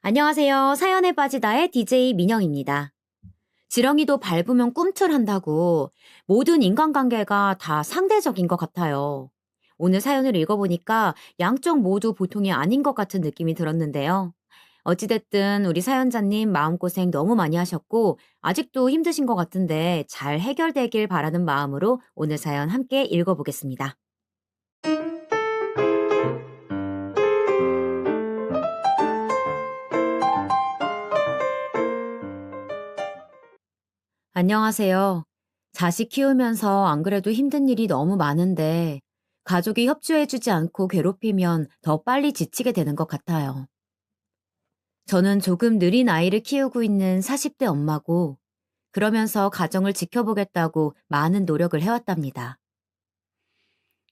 안녕하세요. 사연에 빠지다의 DJ 민영입니다. 지렁이도 밟으면 꿈틀한다고 모든 인간관계가 다 상대적인 것 같아요. 오늘 사연을 읽어보니까 양쪽 모두 보통이 아닌 것 같은 느낌이 들었는데요. 어찌됐든 우리 사연자님 마음고생 너무 많이 하셨고 아직도 힘드신 것 같은데 잘 해결되길 바라는 마음으로 오늘 사연 함께 읽어보겠습니다. 안녕하세요. 자식 키우면서 안 그래도 힘든 일이 너무 많은데 가족이 협조해주지 않고 괴롭히면 더 빨리 지치게 되는 것 같아요. 저는 조금 느린 아이를 키우고 있는 40대 엄마고 그러면서 가정을 지켜보겠다고 많은 노력을 해왔답니다.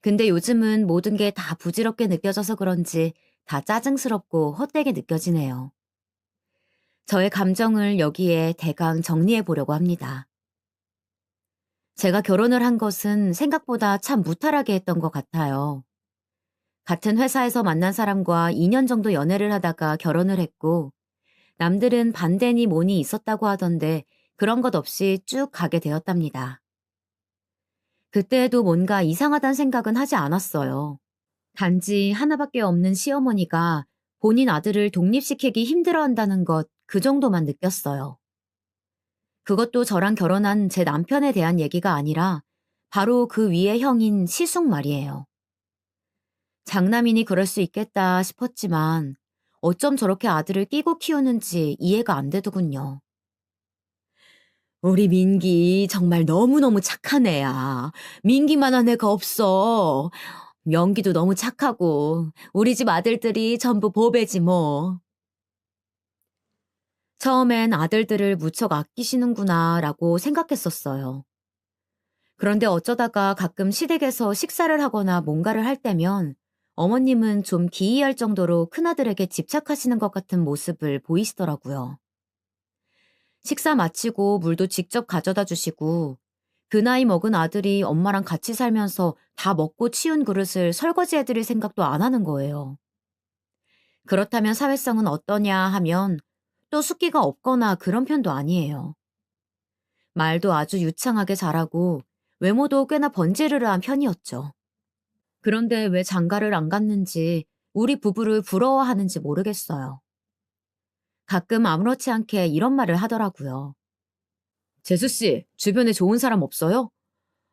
근데 요즘은 모든 게 다 부질없게 느껴져서 그런지 다 짜증스럽고 헛되게 느껴지네요. 저의 감정을 여기에 대강 정리해 보려고 합니다. 제가 결혼을 한 것은 생각보다 참 무탈하게 했던 것 같아요. 같은 회사에서 만난 사람과 2년 정도 연애를 하다가 결혼을 했고, 남들은 반대니 뭐니 있었다고 하던데 그런 것 없이 쭉 가게 되었답니다. 그때에도 뭔가 이상하단 생각은 하지 않았어요. 단지 하나밖에 없는 시어머니가 본인 아들을 독립시키기 힘들어한다는 것, 그 정도만 느꼈어요. 그것도 저랑 결혼한 제 남편에 대한 얘기가 아니라 바로 그 위의 형인 시숙 말이에요. 장남이니 그럴 수 있겠다 싶었지만 어쩜 저렇게 아들을 끼고 키우는지 이해가 안 되더군요. 우리 민기 정말 너무너무 착한 애야. 민기만한 애가 없어. 명기도 너무 착하고 우리 집 아들들이 전부 보배지 뭐. 처음엔 아들들을 무척 아끼시는구나라고 생각했었어요. 그런데 어쩌다가 가끔 시댁에서 식사를 하거나 뭔가를 할 때면 어머님은 좀 기이할 정도로 큰아들에게 집착하시는 것 같은 모습을 보이시더라고요. 식사 마치고 물도 직접 가져다 주시고 그 나이 먹은 아들이 엄마랑 같이 살면서 다 먹고 치운 그릇을 설거지해 드릴 생각도 안 하는 거예요. 그렇다면 사회성은 어떠냐 하면 또 숫기가 없거나 그런 편도 아니에요. 말도 아주 유창하게 잘하고 외모도 꽤나 번지르르한 편이었죠. 그런데 왜 장가를 안 갔는지 우리 부부를 부러워하는지 모르겠어요. 가끔 아무렇지 않게 이런 말을 하더라고요. 재수씨, 주변에 좋은 사람 없어요?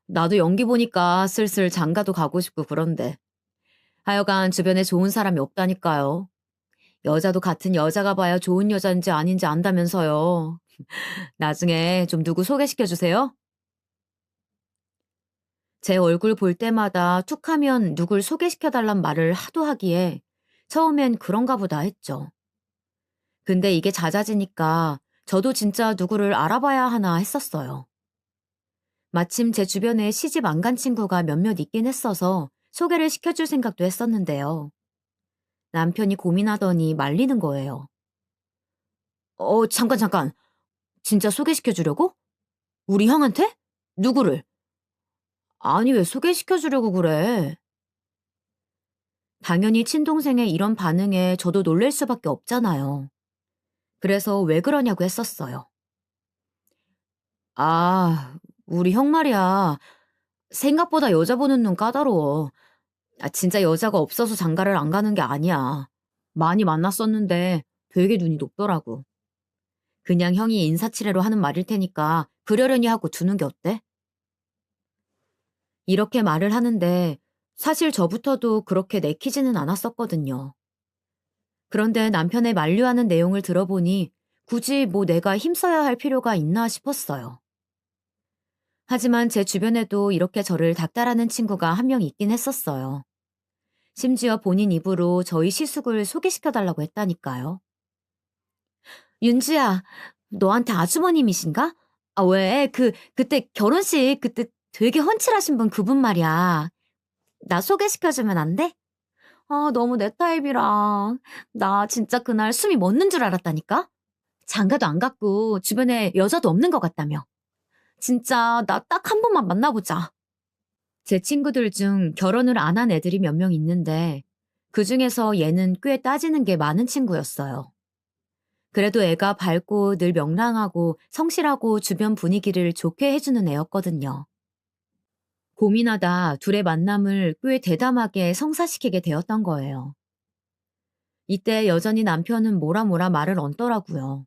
나도 연기 보니까 슬슬 장가도 가고 싶고 그런데. 하여간 주변에 좋은 사람이 없다니까요. 여자도 같은 여자가 봐야 좋은 여자인지 아닌지 안다면서요. 나중에 좀 누구 소개시켜 주세요. 제 얼굴 볼 때마다 툭 하면 누굴 소개시켜 달란 말을 하도 하기에 처음엔 그런가 보다 했죠. 근데 이게 잦아지니까 저도 진짜 누구를 알아봐야 하나 했었어요. 마침 제 주변에 시집 안 간 친구가 몇몇 있긴 했어서 소개를 시켜줄 생각도 했었는데요. 남편이 고민하더니 말리는 거예요. 잠깐. 진짜 소개시켜주려고? 우리 형한테? 누구를? 아니, 왜 소개시켜주려고 그래? 당연히 친동생의 이런 반응에 저도 놀랄 수밖에 없잖아요. 그래서 왜 그러냐고 했었어요. 아, 우리 형 말이야. 생각보다 여자 보는 눈 까다로워. 진짜 여자가 없어서 장가를 안 가는 게 아니야. 많이 만났었는데 되게 눈이 높더라고. 그냥 형이 인사치레로 하는 말일 테니까 그러려니 하고 두는 게 어때? 이렇게 말을 하는데 사실 저부터도 그렇게 내키지는 않았었거든요. 그런데 남편의 만류하는 내용을 들어보니 굳이 뭐 내가 힘써야 할 필요가 있나 싶었어요. 하지만 제 주변에도 이렇게 저를 닥달하는 친구가 한 명 있긴 했었어요. 심지어 본인 입으로 저희 시숙을 소개시켜달라고 했다니까요. 윤지야, 너한테 아주버님이신가? 왜? 그때 결혼식 그때 되게 훤칠하신 분 그분 말이야. 나 소개시켜주면 안 돼? 너무 내 타입이라. 나 진짜 그날 숨이 멎는 줄 알았다니까? 장가도 안 갔고 주변에 여자도 없는 것 같다며. 진짜 나 딱 한 번만 만나보자. 제 친구들 중 결혼을 안 한 애들이 몇 명 있는데 그 중에서 얘는 꽤 따지는 게 많은 친구였어요. 그래도 애가 밝고 늘 명랑하고 성실하고 주변 분위기를 좋게 해주는 애였거든요. 고민하다 둘의 만남을 꽤 대담하게 성사시키게 되었던 거예요. 이때 여전히 남편은 뭐라 뭐라 말을 얹더라고요.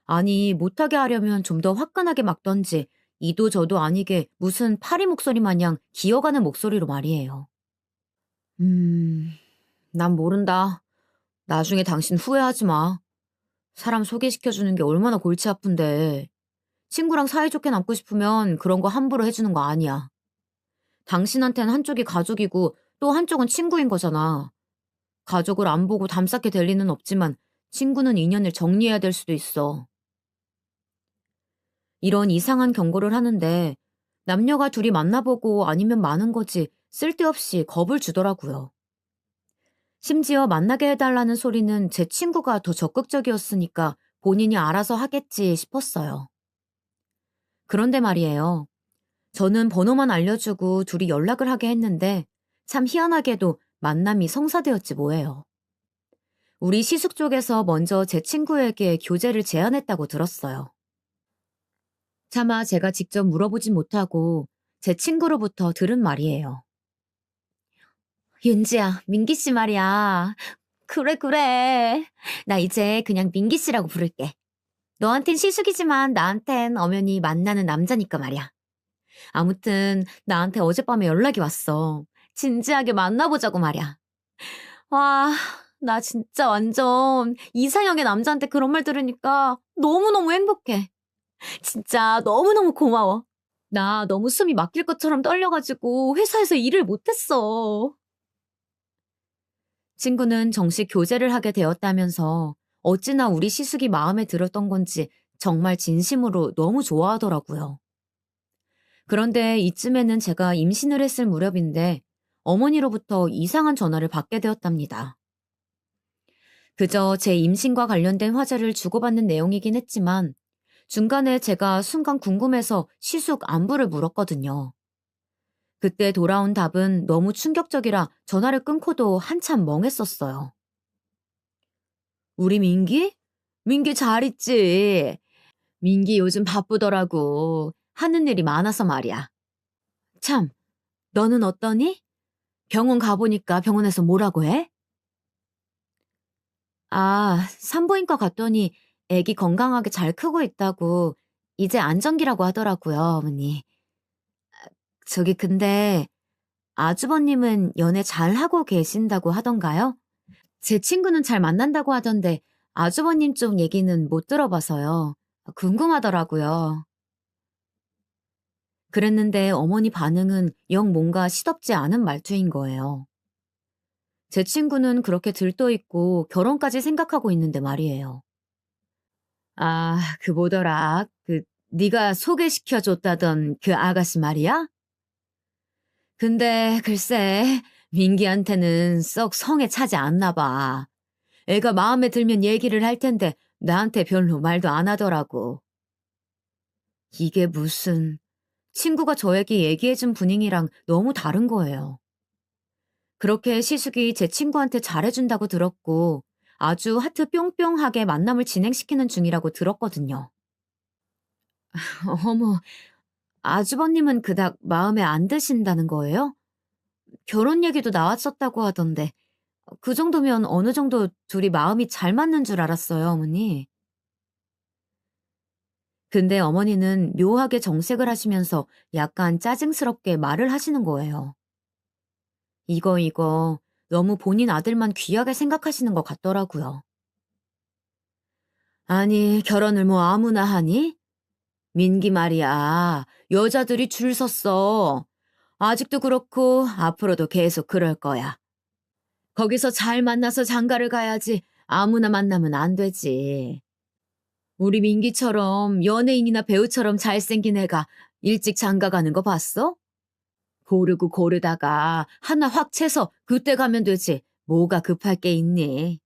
아니, 못하게 하려면 좀 더 화끈하게 막던지, 이도 저도 아니게 무슨 파리 목소리 마냥 기어가는 목소리로 말이에요. 음, 난 모른다. 나중에 당신 후회하지 마. 사람 소개시켜주는 게 얼마나 골치 아픈데. 친구랑 사이좋게 남고 싶으면 그런 거 함부로 해주는 거 아니야. 당신한텐 한쪽이 가족이고 또 한쪽은 친구인 거잖아. 가족을 안 보고 담쌓게 될 리는 없지만 친구는 인연을 정리해야 될 수도 있어. 이런 이상한 경고를 하는데 남녀가 둘이 만나보고 아니면 마는 거지 쓸데없이 겁을 주더라고요. 심지어 만나게 해달라는 소리는 제 친구가 더 적극적이었으니까 본인이 알아서 하겠지 싶었어요. 그런데 말이에요. 저는 번호만 알려주고 둘이 연락을 하게 했는데 참 희한하게도 만남이 성사되었지 뭐예요. 우리 시숙 쪽에서 먼저 제 친구에게 교제를 제안했다고 들었어요. 차마 제가 직접 물어보진 못하고 제 친구로부터 들은 말이에요. 윤지야, 민기 씨 말이야. 그래, 그래. 나 이제 그냥 민기 씨라고 부를게. 너한텐 시숙이지만 나한텐 엄연히 만나는 남자니까 말이야. 아무튼 나한테 어젯밤에 연락이 왔어. 진지하게 만나보자고 말이야. 와, 나 진짜 완전 이상형의 남자한테 그런 말 들으니까 너무너무 행복해. 진짜 너무너무 고마워. 나 너무 숨이 막힐 것처럼 떨려가지고 회사에서 일을 못했어. 친구는 정식 교제를 하게 되었다면서 어찌나 우리 시숙이 마음에 들었던 건지 정말 진심으로 너무 좋아하더라고요. 그런데 이쯤에는 제가 임신을 했을 무렵인데 어머니로부터 이상한 전화를 받게 되었답니다. 그저 제 임신과 관련된 화제를 주고받는 내용이긴 했지만 중간에 제가 순간 궁금해서 시숙 안부를 물었거든요. 그때 돌아온 답은 너무 충격적이라 전화를 끊고도 한참 멍했었어요. 우리 민기? 민기 잘 있지? 민기 요즘 바쁘더라고. 하는 일이 많아서 말이야. 참, 너는 어떠니? 병원 가보니까 병원에서 뭐라고 해? 아, 산부인과 갔더니 애기 건강하게 잘 크고 있다고 이제 안정기라고 하더라고요, 어머니. 저기 근데 아주버님은 연애 잘하고 계신다고 하던가요? 제 친구는 잘 만난다고 하던데 아주버님 쪽 얘기는 못 들어봐서요. 궁금하더라고요. 그랬는데 어머니 반응은 영 뭔가 시덥지 않은 말투인 거예요. 제 친구는 그렇게 들떠있고 결혼까지 생각하고 있는데 말이에요. 아, 그 뭐더라. 네가 소개시켜줬다던 그 아가씨 말이야? 근데 글쎄 민기한테는 썩 성에 차지 않나 봐. 애가 마음에 들면 얘기를 할 텐데 나한테 별로 말도 안 하더라고. 이게 무슨 친구가 저에게 얘기해준 분위기랑 너무 다른 거예요. 그렇게 시숙이 제 친구한테 잘해준다고 들었고 아주 하트 뿅뿅하게 만남을 진행시키는 중이라고 들었거든요. 어머, 아주버님은 그닥 마음에 안 드신다는 거예요? 결혼 얘기도 나왔었다고 하던데 그 정도면 어느 정도 둘이 마음이 잘 맞는 줄 알았어요, 어머니. 근데 어머니는 묘하게 정색을 하시면서 약간 짜증스럽게 말을 하시는 거예요. 이거 너무 본인 아들만 귀하게 생각하시는 것 같더라고요. 아니, 결혼을 뭐 아무나 하니? 민기 말이야. 여자들이 줄 섰어. 아직도 그렇고 앞으로도 계속 그럴 거야. 거기서 잘 만나서 장가를 가야지 아무나 만나면 안 되지. 우리 민기처럼 연예인이나 배우처럼 잘생긴 애가 일찍 장가 가는 거 봤어? 고르고 고르다가 하나 확 채서 그때 가면 되지. 뭐가 급할 게 있니?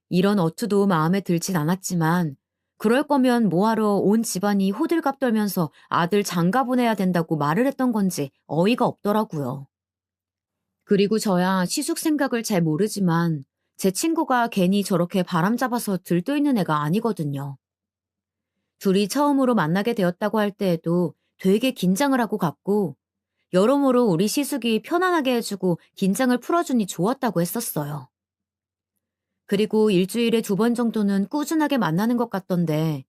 이런 어투도 마음에 들진 않았지만 그럴 거면 뭐하러 온 집안이 호들갑 떨면서 아들 장가 보내야 된다고 말을 했던 건지 어이가 없더라고요. 그리고 저야 시숙 생각을 잘 모르지만 제 친구가 괜히 저렇게 바람 잡아서 들떠있는 애가 아니거든요. 둘이 처음으로 만나게 되었다고 할 때에도 되게 긴장을 하고 갔고, 여러모로 우리 시숙이 편안하게 해주고 긴장을 풀어주니 좋았다고 했었어요. 그리고 일주일에 2번 정도는 꾸준하게 만나는 것 같던데,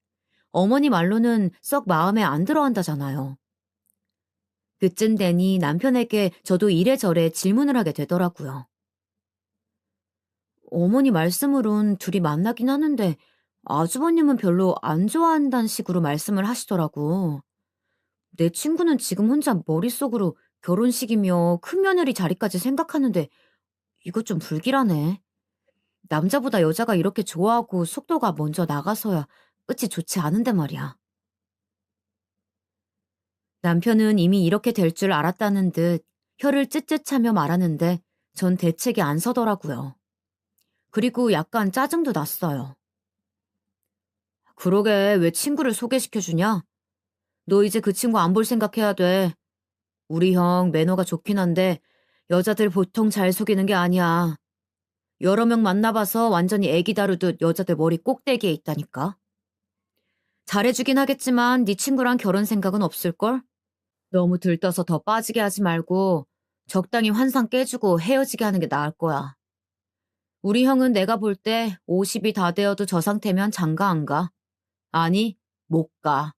어머니 말로는 썩 마음에 안 들어 한다잖아요. 그쯤 되니 남편에게 저도 이래저래 질문을 하게 되더라고요. 어머니 말씀으론 둘이 만나긴 하는데 아주버님은 별로 안 좋아한다는 식으로 말씀을 하시더라고. 내 친구는 지금 혼자 머릿속으로 결혼식이며 큰며느리 자리까지 생각하는데 이거 좀 불길하네. 남자보다 여자가 이렇게 좋아하고 속도가 먼저 나가서야 끝이 좋지 않은데 말이야. 남편은 이미 이렇게 될 줄 알았다는 듯 혀를 쯧쯧하며 말하는데 전 대책이 안 서더라고요. 그리고 약간 짜증도 났어요. 그러게 왜 친구를 소개시켜주냐? 너 이제 그 친구 안 볼 생각해야 돼. 우리 형 매너가 좋긴 한데 여자들 보통 잘 속이는 게 아니야. 여러 명 만나봐서 완전히 애기 다루듯 여자들 머리 꼭대기에 있다니까. 잘해주긴 하겠지만 네 친구랑 결혼 생각은 없을걸? 너무 들떠서 더 빠지게 하지 말고 적당히 환상 깨주고 헤어지게 하는 게 나을 거야. 우리 형은 내가 볼 때 50이 다 되어도 저 상태면 장가 안 가. 아니, 못 가.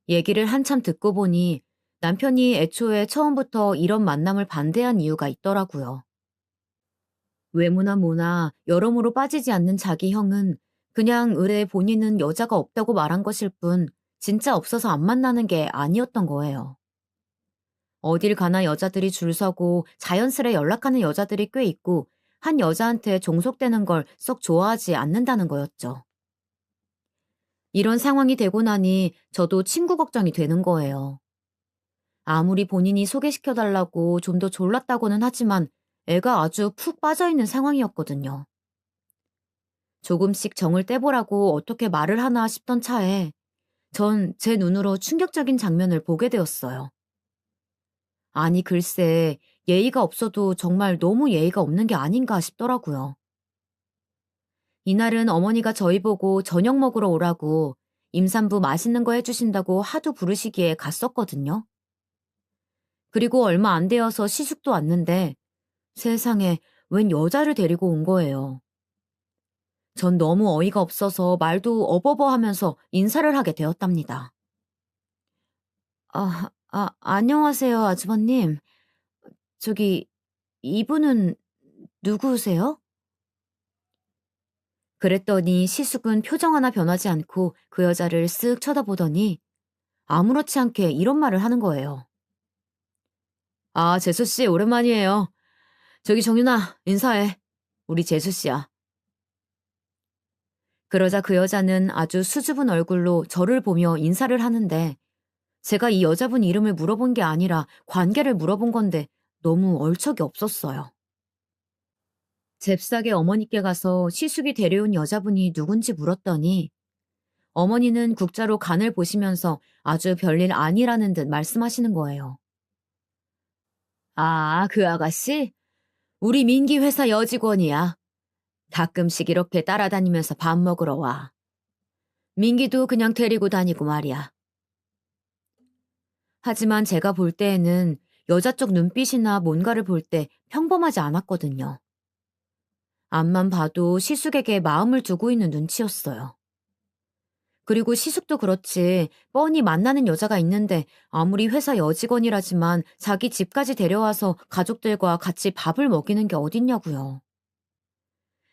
얘기를 한참 듣고 보니 남편이 애초에 처음부터 이런 만남을 반대한 이유가 있더라고요. 외모나 뭐나 여러모로 빠지지 않는 자기 형은 그냥 의뢰 본인은 여자가 없다고 말한 것일 뿐 진짜 없어서 안 만나는 게 아니었던 거예요. 어딜 가나 여자들이 줄 서고 자연스레 연락하는 여자들이 꽤 있고 한 여자한테 종속되는 걸 썩 좋아하지 않는다는 거였죠. 이런 상황이 되고 나니 저도 친구 걱정이 되는 거예요. 아무리 본인이 소개시켜달라고 좀 더 졸랐다고는 하지만 애가 아주 푹 빠져있는 상황이었거든요. 조금씩 정을 떼보라고 어떻게 말을 하나 싶던 차에 전 제 눈으로 충격적인 장면을 보게 되었어요. 아니 글쎄 예의가 없어도 정말 너무 예의가 없는 게 아닌가 싶더라고요. 이날은 어머니가 저희 보고 저녁 먹으러 오라고 임산부 맛있는 거 해주신다고 하도 부르시기에 갔었거든요. 그리고 얼마 안 되어서 시숙도 왔는데 세상에 웬 여자를 데리고 온 거예요. 전 너무 어이가 없어서 말도 어버버하면서 인사를 하게 되었답니다. 안녕하세요, 아주버님. 저기, 이분은 누구세요? 그랬더니 시숙은 표정 하나 변하지 않고 그 여자를 쓱 쳐다보더니 아무렇지 않게 이런 말을 하는 거예요. 아, 재수씨, 오랜만이에요. 저기 정윤아, 인사해. 우리 재수씨야. 그러자 그 여자는 아주 수줍은 얼굴로 저를 보며 인사를 하는데 제가 이 여자분 이름을 물어본 게 아니라 관계를 물어본 건데 너무 얼척이 없었어요. 잽싸게 어머니께 가서 시숙이 데려온 여자분이 누군지 물었더니 어머니는 국자로 간을 보시면서 아주 별일 아니라는 듯 말씀하시는 거예요. 아, 그 아가씨? 우리 민기 회사 여직원이야. 가끔씩 이렇게 따라다니면서 밥 먹으러 와. 민기도 그냥 데리고 다니고 말이야. 하지만 제가 볼 때에는 여자 쪽 눈빛이나 뭔가를 볼 때 평범하지 않았거든요. 앞만 봐도 시숙에게 마음을 두고 있는 눈치였어요. 그리고 시숙도 그렇지 뻔히 만나는 여자가 있는데 아무리 회사 여직원이라지만 자기 집까지 데려와서 가족들과 같이 밥을 먹이는 게 어딨냐고요.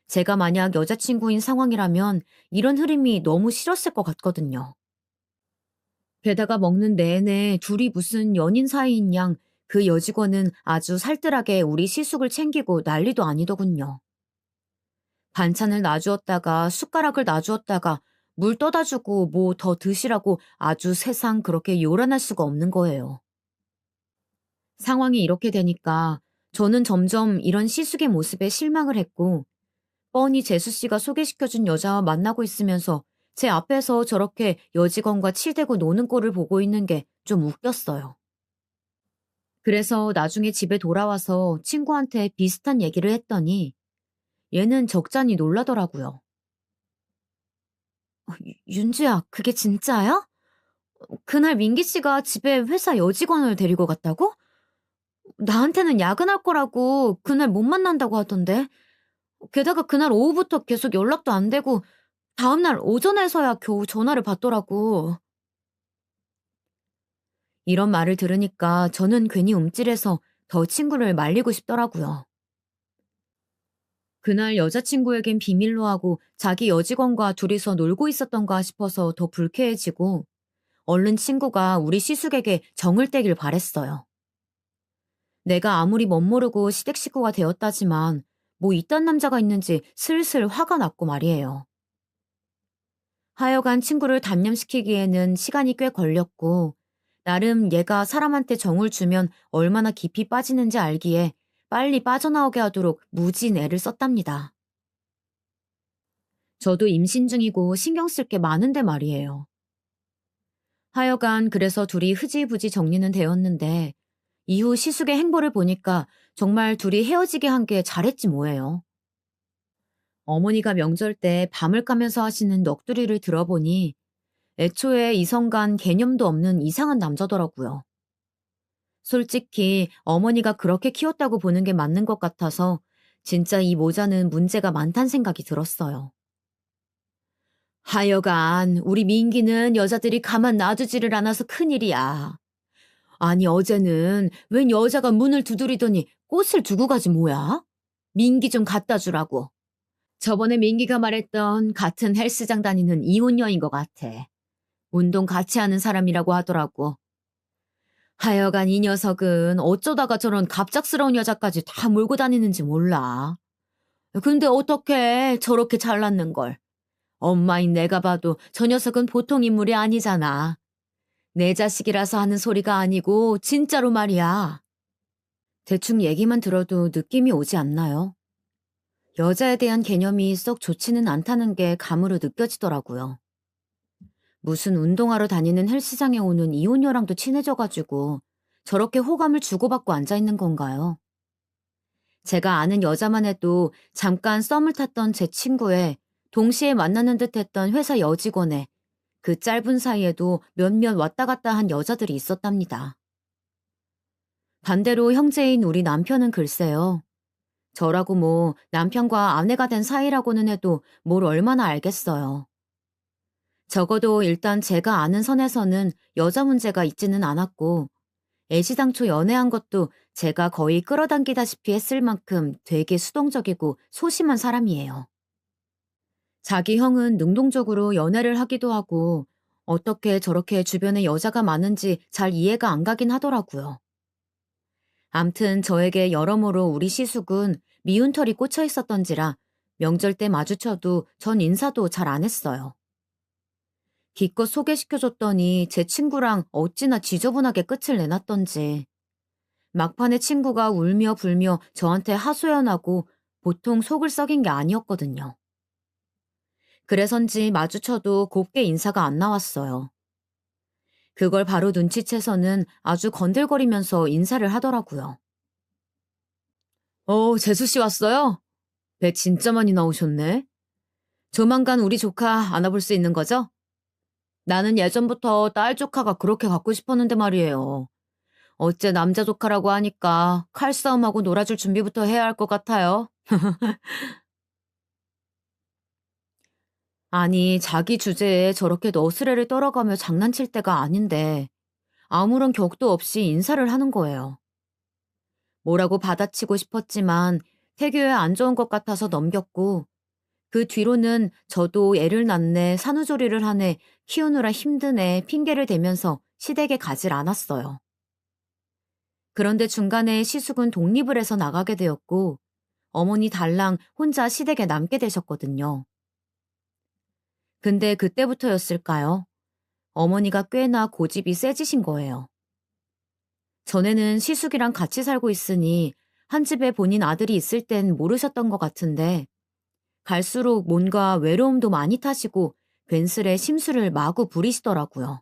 제가 만약 여자친구인 상황이라면 이런 흐름이 너무 싫었을 것 같거든요. 게다가 먹는 내내 둘이 무슨 연인 사이인 양 그 여직원은 아주 살뜰하게 우리 시숙을 챙기고 난리도 아니더군요. 반찬을 놔주었다가 숟가락을 놔주었다가 물 떠다 주고 뭐 더 드시라고 아주 세상 그렇게 요란할 수가 없는 거예요. 상황이 이렇게 되니까 저는 점점 이런 시숙의 모습에 실망을 했고 뻔히 재수 씨가 소개시켜준 여자와 만나고 있으면서 제 앞에서 저렇게 여직원과 치대고 노는 꼴을 보고 있는 게 좀 웃겼어요. 그래서 나중에 집에 돌아와서 친구한테 비슷한 얘기를 했더니 얘는 적잖이 놀라더라고요. 윤주야, 그게 진짜야? 그날 민기 씨가 집에 회사 여직원을 데리고 갔다고? 나한테는 야근할 거라고 그날 못 만난다고 하던데. 게다가 그날 오후부터 계속 연락도 안 되고 다음날 오전에서야 겨우 전화를 받더라고. 이런 말을 들으니까 저는 괜히 움찔해서 더 친구를 말리고 싶더라고요. 그날 여자친구에겐 비밀로 하고 자기 여직원과 둘이서 놀고 있었던가 싶어서 더 불쾌해지고 얼른 친구가 우리 시숙에게 정을 떼길 바랬어요. 내가 아무리 멋모르고 시댁 식구가 되었다지만 뭐 이딴 남자가 있는지 슬슬 화가 났고 말이에요. 하여간 친구를 단념시키기에는 시간이 꽤 걸렸고 나름 얘가 사람한테 정을 주면 얼마나 깊이 빠지는지 알기에 빨리 빠져나오게 하도록 무진 애를 썼답니다. 저도 임신 중이고 신경 쓸 게 많은데 말이에요. 하여간 그래서 둘이 흐지부지 정리는 되었는데 이후 시숙의 행보를 보니까 정말 둘이 헤어지게 한 게 잘했지 뭐예요. 어머니가 명절 때 밤을 까면서 하시는 넋두리를 들어보니 애초에 이성 간 개념도 없는 이상한 남자더라고요. 솔직히 어머니가 그렇게 키웠다고 보는 게 맞는 것 같아서 진짜 이 모자는 문제가 많단 생각이 들었어요. 하여간 우리 민기는 여자들이 가만 놔두지를 않아서 큰일이야. 아니 어제는 웬 여자가 문을 두드리더니 꽃을 두고 가지 뭐야? 민기 좀 갖다 주라고. 저번에 민기가 말했던 같은 헬스장 다니는 이혼녀인 것 같아. 운동 같이 하는 사람이라고 하더라고. 하여간 이 녀석은 어쩌다가 저런 갑작스러운 여자까지 다 몰고 다니는지 몰라. 근데 어떻게 저렇게 잘났는 걸. 엄마인 내가 봐도 저 녀석은 보통 인물이 아니잖아. 내 자식이라서 하는 소리가 아니고 진짜로 말이야. 대충 얘기만 들어도 느낌이 오지 않나요? 여자에 대한 개념이 썩 좋지는 않다는 게 감으로 느껴지더라고요. 무슨 운동하러 다니는 헬스장에 오는 이혼녀랑도 친해져가지고 저렇게 호감을 주고받고 앉아있는 건가요? 제가 아는 여자만 해도 잠깐 썸을 탔던 제 친구에 동시에 만나는 듯 했던 회사 여직원에 그 짧은 사이에도 몇몇 왔다 갔다 한 여자들이 있었답니다. 반대로 형제인 우리 남편은 글쎄요. 저라고 뭐 남편과 아내가 된 사이라고는 해도 뭘 얼마나 알겠어요. 적어도 일단 제가 아는 선에서는 여자 문제가 있지는 않았고 애시당초 연애한 것도 제가 거의 끌어당기다시피 했을 만큼 되게 수동적이고 소심한 사람이에요. 자기 형은 능동적으로 연애를 하기도 하고 어떻게 저렇게 주변에 여자가 많은지 잘 이해가 안 가긴 하더라고요. 암튼 저에게 여러모로 우리 시숙은 미운 털이 꽂혀 있었던지라 명절 때 마주쳐도 전 인사도 잘 안 했어요. 기껏 소개시켜줬더니 제 친구랑 어찌나 지저분하게 끝을 내놨던지. 막판에 친구가 울며 불며 저한테 하소연하고 보통 속을 썩인 게 아니었거든요. 그래서인지 마주쳐도 곱게 인사가 안 나왔어요. 그걸 바로 눈치채서는 아주 건들거리면서 인사를 하더라고요. 재수 씨 왔어요? 배 진짜 많이 나오셨네. 조만간 우리 조카 안아볼 수 있는 거죠? 나는 예전부터 딸 조카가 그렇게 갖고 싶었는데 말이에요. 어째 남자 조카라고 하니까 칼싸움하고 놀아줄 준비부터 해야 할 것 같아요. 아니, 자기 주제에 저렇게 너스레를 떨어가며 장난칠 때가 아닌데 아무런 격도 없이 인사를 하는 거예요. 뭐라고 받아치고 싶었지만 태교에 안 좋은 것 같아서 넘겼고 그 뒤로는 저도 애를 낳네, 산후조리를 하네, 키우느라 힘드네 핑계를 대면서 시댁에 가질 않았어요. 그런데 중간에 시숙은 독립을 해서 나가게 되었고 어머니 달랑 혼자 시댁에 남게 되셨거든요. 근데 그때부터였을까요? 어머니가 꽤나 고집이 세지신 거예요. 전에는 시숙이랑 같이 살고 있으니 한 집에 본인 아들이 있을 땐 모르셨던 것 같은데 갈수록 뭔가 외로움도 많이 타시고 괜스레 심술을 마구 부리시더라고요.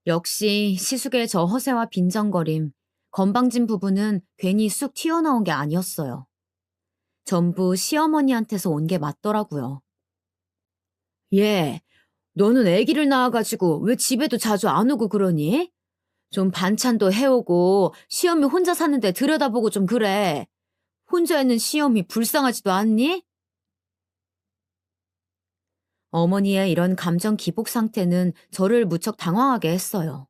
역시 시숙의 저 허세와 빈정거림, 건방진 부분은 괜히 쑥 튀어나온 게 아니었어요. 전부 시어머니한테서 온 게 맞더라고요. 얘, 너는 아기를 낳아가지고 왜 집에도 자주 안 오고 그러니? 좀 반찬도 해오고 시어미 혼자 사는데 들여다보고 좀 그래. 혼자 있는 시어미 불쌍하지도 않니? 어머니의 이런 감정 기복 상태는 저를 무척 당황하게 했어요.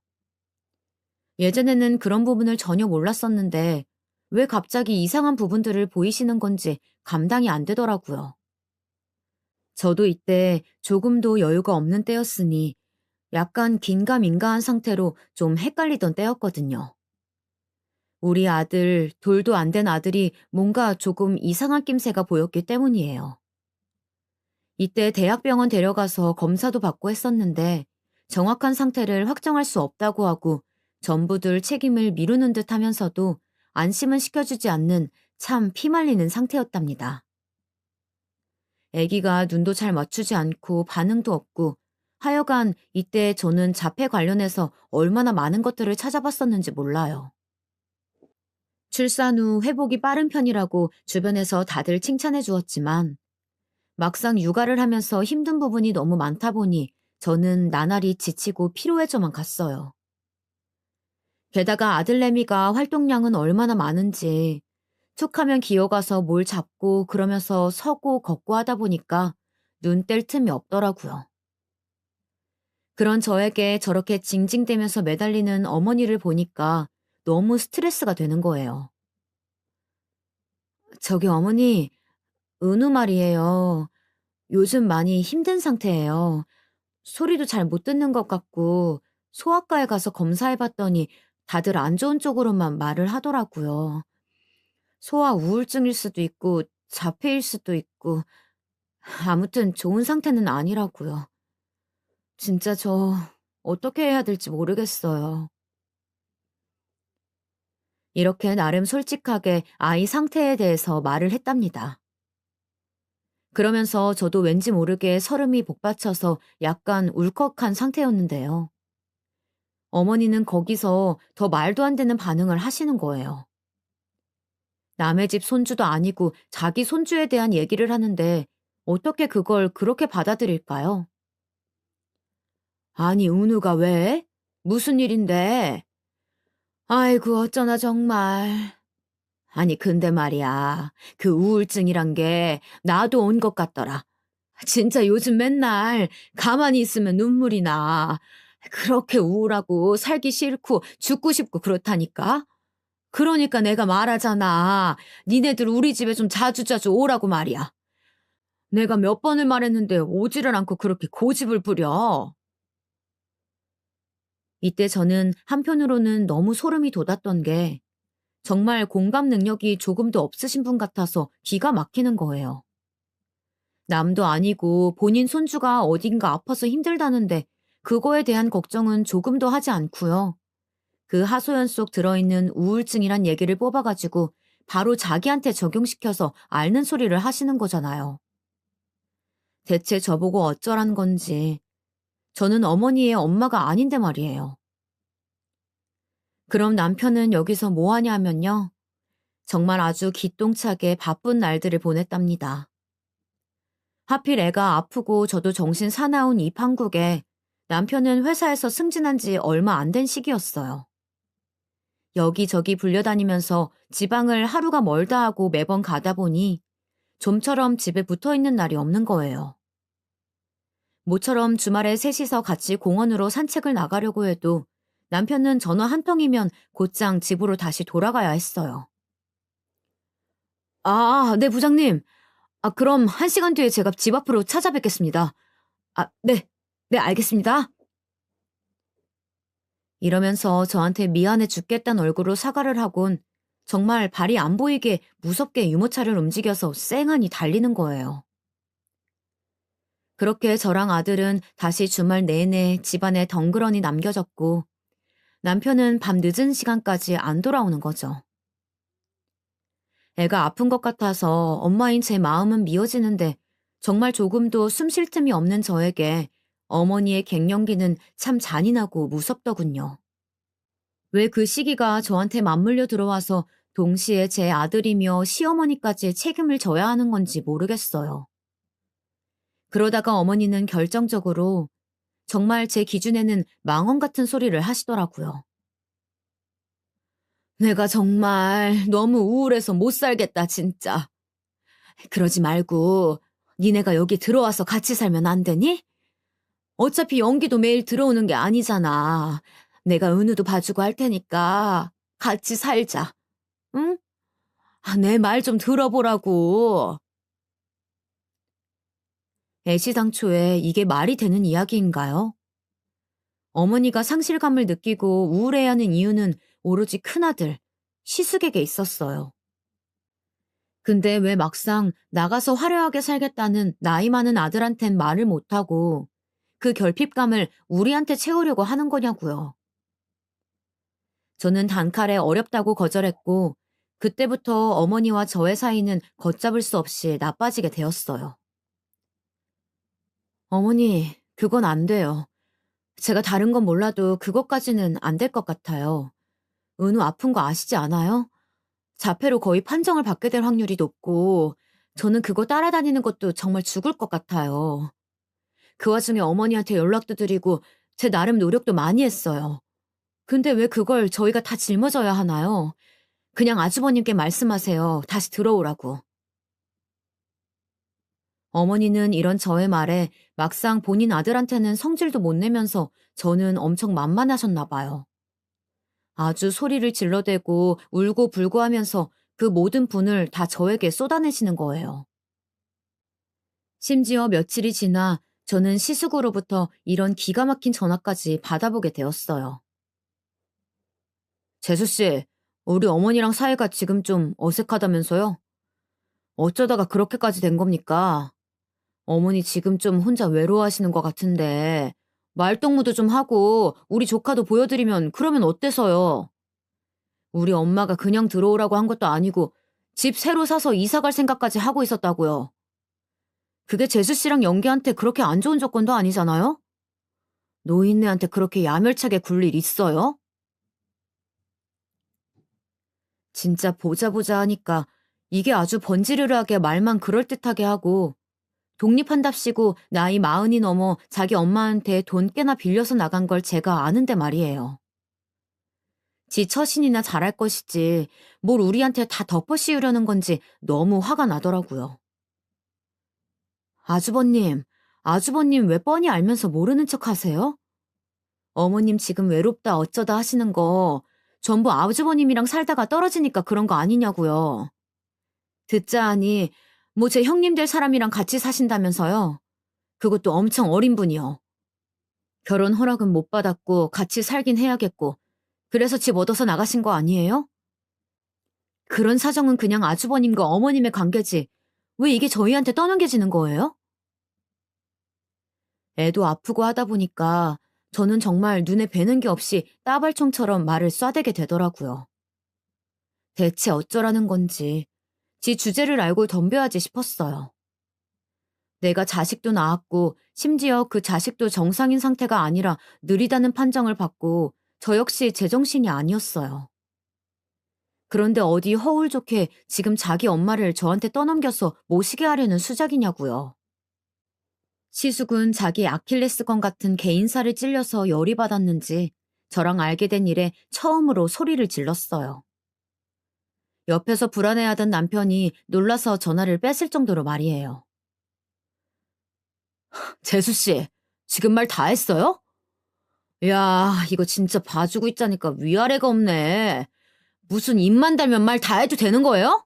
예전에는 그런 부분을 전혀 몰랐었는데 왜 갑자기 이상한 부분들을 보이시는 건지 감당이 안 되더라고요. 저도 이때 조금도 여유가 없는 때였으니 약간 긴가민가한 상태로 좀 헷갈리던 때였거든요. 우리 아들, 돌도 안 된 아들이 뭔가 조금 이상한 낌새가 보였기 때문이에요. 이때 대학병원 데려가서 검사도 받고 했었는데 정확한 상태를 확정할 수 없다고 하고 전부들 책임을 미루는 듯 하면서도 안심은 시켜주지 않는 참 피말리는 상태였답니다. 아기가 눈도 잘 맞추지 않고 반응도 없고 하여간 이때 저는 자폐 관련해서 얼마나 많은 것들을 찾아봤었는지 몰라요. 출산 후 회복이 빠른 편이라고 주변에서 다들 칭찬해 주었지만 막상 육아를 하면서 힘든 부분이 너무 많다 보니 저는 나날이 지치고 피로해져만 갔어요. 게다가 아들내미가 활동량은 얼마나 많은지 툭하면 기어가서 뭘 잡고 그러면서 서고 걷고 하다 보니까 눈 뗄 틈이 없더라고요. 그런 저에게 저렇게 징징대면서 매달리는 어머니를 보니까 너무 스트레스가 되는 거예요. 저기 어머니, 은우 말이에요. 요즘 많이 힘든 상태예요. 소리도 잘 못 듣는 것 같고 소아과에 가서 검사해봤더니 다들 안 좋은 쪽으로만 말을 하더라고요. 소아 우울증일 수도 있고 자폐일 수도 있고 아무튼 좋은 상태는 아니라고요. 진짜 저 어떻게 해야 될지 모르겠어요. 이렇게 나름 솔직하게 아이 상태에 대해서 말을 했답니다. 그러면서 저도 왠지 모르게 설움이 복받쳐서 약간 울컥한 상태였는데요. 어머니는 거기서 더 말도 안 되는 반응을 하시는 거예요. 남의 집 손주도 아니고 자기 손주에 대한 얘기를 하는데 어떻게 그걸 그렇게 받아들일까요? 아니, 은우가 왜? 무슨 일인데? 아이고, 어쩌나 정말. 아니, 근데 말이야. 그 우울증이란 게 나도 온 것 같더라. 진짜 요즘 맨날 가만히 있으면 눈물이 나. 그렇게 우울하고 살기 싫고 죽고 싶고 그렇다니까? 그러니까 내가 말하잖아. 니네들 우리 집에 좀 자주자주 오라고 말이야. 내가 몇 번을 말했는데 오지를 않고 그렇게 고집을 부려. 이때 저는 한편으로는 너무 소름이 돋았던 게 정말 공감 능력이 조금도 없으신 분 같아서 기가 막히는 거예요. 남도 아니고 본인 손주가 어딘가 아파서 힘들다는데 그거에 대한 걱정은 조금도 하지 않고요. 그 하소연 속 들어있는 우울증이란 얘기를 뽑아가지고 바로 자기한테 적용시켜서 앓는 소리를 하시는 거잖아요. 대체 저보고 어쩌란 건지. 저는 어머니의 엄마가 아닌데 말이에요. 그럼 남편은 여기서 뭐 하냐면요. 정말 아주 기똥차게 바쁜 날들을 보냈답니다. 하필 애가 아프고 저도 정신 사나운 이 판국에 남편은 회사에서 승진한 지 얼마 안 된 시기였어요. 여기저기 불려다니면서 지방을 하루가 멀다 하고 매번 가다 보니 좀처럼 집에 붙어 있는 날이 없는 거예요. 모처럼 주말에 셋이서 같이 공원으로 산책을 나가려고 해도 남편은 전화 한 통이면 곧장 집으로 다시 돌아가야 했어요. 아, 네, 부장님. 그럼 1시간 뒤에 제가 집 앞으로 찾아뵙겠습니다. 네. 네, 알겠습니다. 이러면서 저한테 미안해 죽겠다는 얼굴로 사과를 하곤 정말 발이 안 보이게 무섭게 유모차를 움직여서 쌩하니 달리는 거예요. 그렇게 저랑 아들은 다시 주말 내내 집안에 덩그러니 남겨졌고 남편은 밤 늦은 시간까지 안 돌아오는 거죠. 애가 아픈 것 같아서 엄마인 제 마음은 미어지는데 정말 조금도 숨 쉴 틈이 없는 저에게 어머니의 갱년기는 참 잔인하고 무섭더군요. 왜 그 시기가 저한테 맞물려 들어와서 동시에 제 아들이며 시어머니까지 책임을 져야 하는 건지 모르겠어요. 그러다가 어머니는 결정적으로 정말 제 기준에는 망언 같은 소리를 하시더라고요. 내가 정말 너무 우울해서 못 살겠다, 진짜. 그러지 말고 니네가 여기 들어와서 같이 살면 안 되니? 어차피 연기도 매일 들어오는 게 아니잖아. 내가 은우도 봐주고 할 테니까 같이 살자. 응? 내 말 좀 들어보라고. 애시당초에 이게 말이 되는 이야기인가요? 어머니가 상실감을 느끼고 우울해하는 이유는 오로지 큰아들, 시숙에게 있었어요. 근데 왜 막상 나가서 화려하게 살겠다는 나이 많은 아들한텐 말을 못하고 그 결핍감을 우리한테 채우려고 하는 거냐고요. 저는 단칼에 어렵다고 거절했고 그때부터 어머니와 저의 사이는 걷잡을 수 없이 나빠지게 되었어요. 어머니, 그건 안 돼요. 제가 다른 건 몰라도 그것까지는 안 될 것 같아요. 은우 아픈 거 아시지 않아요? 자폐로 거의 판정을 받게 될 확률이 높고 저는 그거 따라다니는 것도 정말 죽을 것 같아요. 그 와중에 어머니한테 연락도 드리고 제 나름 노력도 많이 했어요. 근데 왜 그걸 저희가 다 짊어져야 하나요? 그냥 아주버님께 말씀하세요. 다시 들어오라고. 어머니는 이런 저의 말에 막상 본인 아들한테는 성질도 못 내면서 저는 엄청 만만하셨나 봐요. 아주 소리를 질러대고 울고 불고 하면서 그 모든 분을 다 저에게 쏟아내시는 거예요. 심지어 며칠이 지나 저는 시숙으로부터 이런 기가 막힌 전화까지 받아보게 되었어요. 재수씨, 우리 어머니랑 사이가 지금 좀 어색하다면서요? 어쩌다가 그렇게까지 된 겁니까? 어머니 지금 좀 혼자 외로워하시는 것 같은데 말동무도 좀 하고 우리 조카도 보여드리면 그러면 어때서요? 우리 엄마가 그냥 들어오라고 한 것도 아니고 집 새로 사서 이사 갈 생각까지 하고 있었다고요. 그게 재수 씨랑 영기한테 그렇게 안 좋은 조건도 아니잖아요? 노인네한테 그렇게 야멸차게 굴 일 있어요? 진짜 보자 보자 하니까 이게 아주 번지르르하게 말만 그럴듯하게 하고 독립한답시고 나이 40이 넘어 자기 엄마한테 돈 꽤나 빌려서 나간 걸 제가 아는데 말이에요. 지 처신이나 잘할 것이지 뭘 우리한테 다 덮어씌우려는 건지 너무 화가 나더라고요. 아주버님, 아주버님 왜 뻔히 알면서 모르는 척 하세요? 어머님 지금 외롭다 어쩌다 하시는 거 전부 아주버님이랑 살다가 떨어지니까 그런 거 아니냐고요. 듣자 하니 뭐 제 형님 될 사람이랑 같이 사신다면서요. 그것도 엄청 어린 분이요. 결혼 허락은 못 받았고 같이 살긴 해야겠고 그래서 집 얻어서 나가신 거 아니에요? 그런 사정은 그냥 아주버님과 어머님의 관계지 왜 이게 저희한테 떠넘겨지는 거예요? 애도 아프고 하다 보니까 저는 정말 눈에 뵈는 게 없이 따발총처럼 말을 쏴대게 되더라고요. 대체 어쩌라는 건지 지 주제를 알고 덤벼야지 싶었어요. 내가 자식도 낳았고 심지어 그 자식도 정상인 상태가 아니라 느리다는 판정을 받고 저 역시 제정신이 아니었어요. 그런데 어디 허울 좋게 지금 자기 엄마를 저한테 떠넘겨서 모시게 하려는 수작이냐고요. 시숙은 자기 아킬레스건 같은 개인사를 찔려서 열이 받았는지 저랑 알게 된 일에 처음으로 소리를 질렀어요. 옆에서 불안해하던 남편이 놀라서 전화를 뺐을 정도로 말이에요. 재수씨, 지금 말 다 했어요? 야, 이거 진짜 봐주고 있자니까 위아래가 없네. 무슨 입만 달면 말 다 해도 되는 거예요?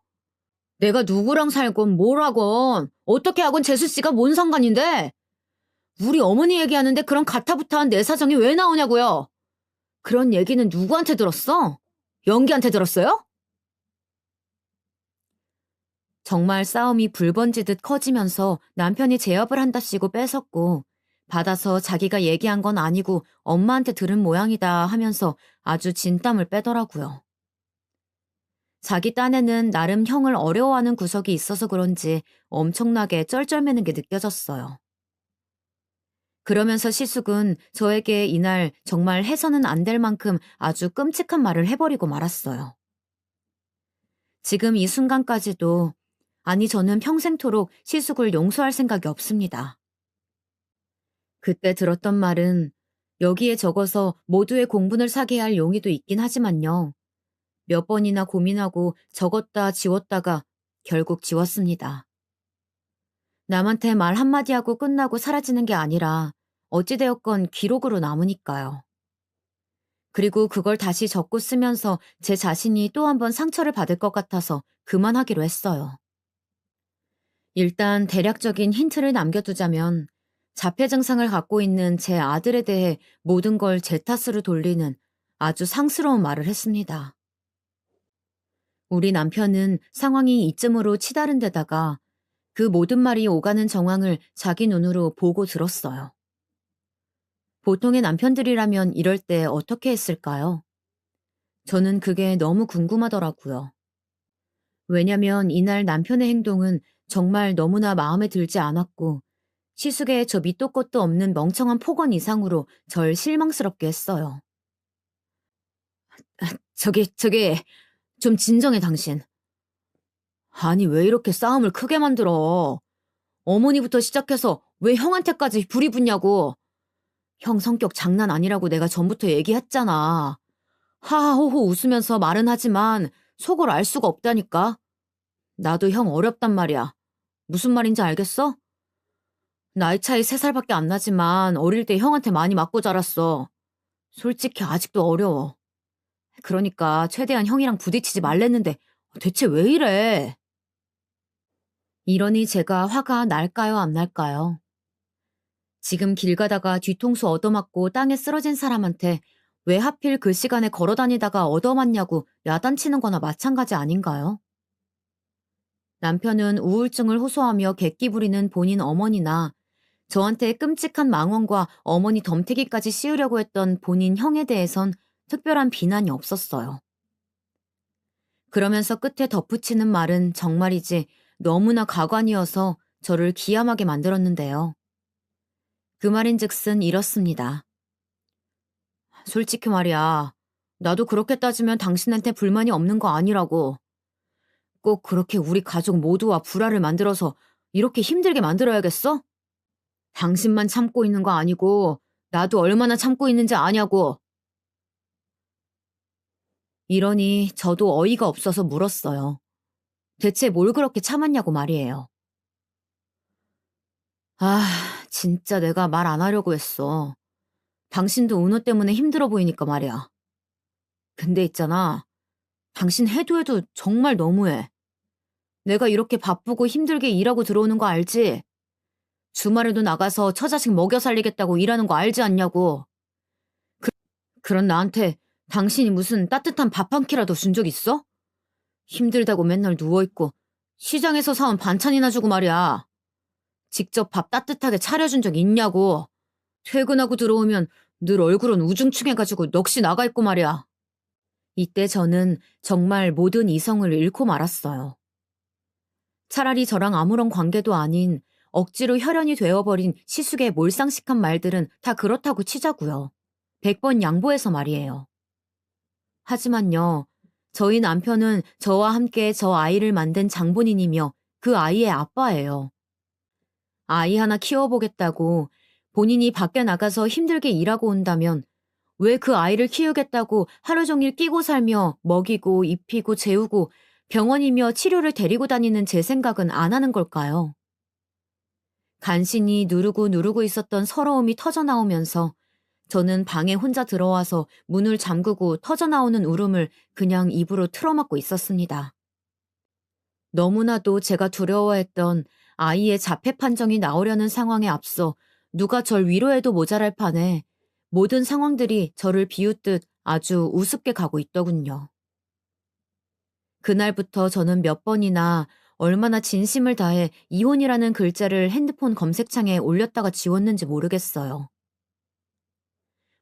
내가 누구랑 살건 뭘 하건 어떻게 하건 재수씨가 뭔 상관인데 우리 어머니 얘기하는데 그런 가타부타한 내 사정이 왜 나오냐고요? 그런 얘기는 누구한테 들었어? 연기한테 들었어요? 정말 싸움이 불번지듯 커지면서 남편이 제압을 한답시고 뺏었고 받아서 자기가 얘기한 건 아니고 엄마한테 들은 모양이다 하면서 아주 진땀을 빼더라고요. 자기 딴에는 나름 형을 어려워하는 구석이 있어서 그런지 엄청나게 쩔쩔매는 게 느껴졌어요. 그러면서 시숙은 저에게 이날 정말 해서는 안 될 만큼 아주 끔찍한 말을 해버리고 말았어요. 지금 이 순간까지도, 아니 저는 평생토록 시숙을 용서할 생각이 없습니다. 그때 들었던 말은 여기에 적어서 모두의 공분을 사게 할 용의도 있긴 하지만요. 몇 번이나 고민하고 적었다 지웠다가 결국 지웠습니다. 남한테 말 한마디 하고 끝나고 사라지는 게 아니라 어찌되었건 기록으로 남으니까요. 그리고 그걸 다시 적고 쓰면서 제 자신이 또 한 번 상처를 받을 것 같아서 그만하기로 했어요. 일단 대략적인 힌트를 남겨두자면 자폐 증상을 갖고 있는 제 아들에 대해 모든 걸 제 탓으로 돌리는 아주 상스러운 말을 했습니다. 우리 남편은 상황이 이쯤으로 치달은 데다가 그 모든 말이 오가는 정황을 자기 눈으로 보고 들었어요. 보통의 남편들이라면 이럴 때 어떻게 했을까요? 저는 그게 너무 궁금하더라고요. 왜냐면 이날 남편의 행동은 정말 너무나 마음에 들지 않았고 시숙의 저 밑도 끝도 없는 멍청한 폭언 이상으로 절 실망스럽게 했어요. 저기, 좀 진정해 당신. 아니 왜 이렇게 싸움을 크게 만들어. 어머니부터 시작해서 왜 형한테까지 불이 붙냐고. 형 성격 장난 아니라고 내가 전부터 얘기했잖아. 하하호호 웃으면서 말은 하지만 속을 알 수가 없다니까. 나도 형 어렵단 말이야. 무슨 말인지 알겠어? 나이 차이 3살밖에 안 나지만 어릴 때 형한테 많이 맞고 자랐어. 솔직히 아직도 어려워. 그러니까 최대한 형이랑 부딪히지 말랬는데 대체 왜 이래? 이러니 제가 화가 날까요, 안 날까요? 지금 길 가다가 뒤통수 얻어맞고 땅에 쓰러진 사람한테 왜 하필 그 시간에 걸어 다니다가 얻어맞냐고 야단치는 거나 마찬가지 아닌가요? 남편은 우울증을 호소하며 객기 부리는 본인 어머니나 저한테 끔찍한 망언과 어머니 덤태기까지 씌우려고 했던 본인 형에 대해선 특별한 비난이 없었어요. 그러면서 끝에 덧붙이는 말은 정말이지 너무나 가관이어서 저를 기함하게 만들었는데요. 그 말인즉슨 이렇습니다. 솔직히 말이야. 나도 그렇게 따지면 당신한테 불만이 없는 거 아니라고. 꼭 그렇게 우리 가족 모두와 불화를 만들어서 이렇게 힘들게 만들어야겠어? 당신만 참고 있는 거 아니고 나도 얼마나 참고 있는지 아냐고. 이러니 저도 어이가 없어서 물었어요. 대체 뭘 그렇게 참았냐고 말이에요. 아, 진짜 내가 말 안 하려고 했어. 당신도 은호 때문에 힘들어 보이니까 말이야. 근데 있잖아. 당신 해도 정말 너무해. 내가 이렇게 바쁘고 힘들게 일하고 들어오는 거 알지? 주말에도 나가서 처자식 먹여 살리겠다고 일하는 거 알지 않냐고. 그런 나한테 당신이 무슨 따뜻한 밥 한 끼라도 준 적 있어? 힘들다고 맨날 누워있고 시장에서 사온 반찬이나 주고 말이야. 직접 밥 따뜻하게 차려준 적 있냐고. 퇴근하고 들어오면 늘 얼굴은 우중충해가지고 넋이 나가있고 말이야. 이때 저는 정말 모든 이성을 잃고 말았어요. 차라리 저랑 아무런 관계도 아닌 억지로 혈연이 되어버린 시숙의 몰상식한 말들은 다 그렇다고 치자고요. 100번 양보해서 말이에요. 하지만요, 저희 남편은 저와 함께 저 아이를 만든 장본인이며 그 아이의 아빠예요. 아이 하나 키워보겠다고 본인이 밖에 나가서 힘들게 일하고 온다면 왜 그 아이를 키우겠다고 하루 종일 끼고 살며 먹이고 입히고 재우고 병원이며 치료를 데리고 다니는 제 생각은 안 하는 걸까요? 간신히 누르고 있었던 서러움이 터져나오면서 저는 방에 혼자 들어와서 문을 잠그고 터져나오는 울음을 그냥 입으로 틀어막고 있었습니다. 너무나도 제가 두려워했던 아이의 자폐 판정이 나오려는 상황에 앞서 누가 절 위로해도 모자랄 판에 모든 상황들이 저를 비웃듯 아주 우습게 가고 있더군요. 그날부터 저는 몇 번이나 얼마나 진심을 다해 이혼이라는 글자를 핸드폰 검색창에 올렸다가 지웠는지 모르겠어요.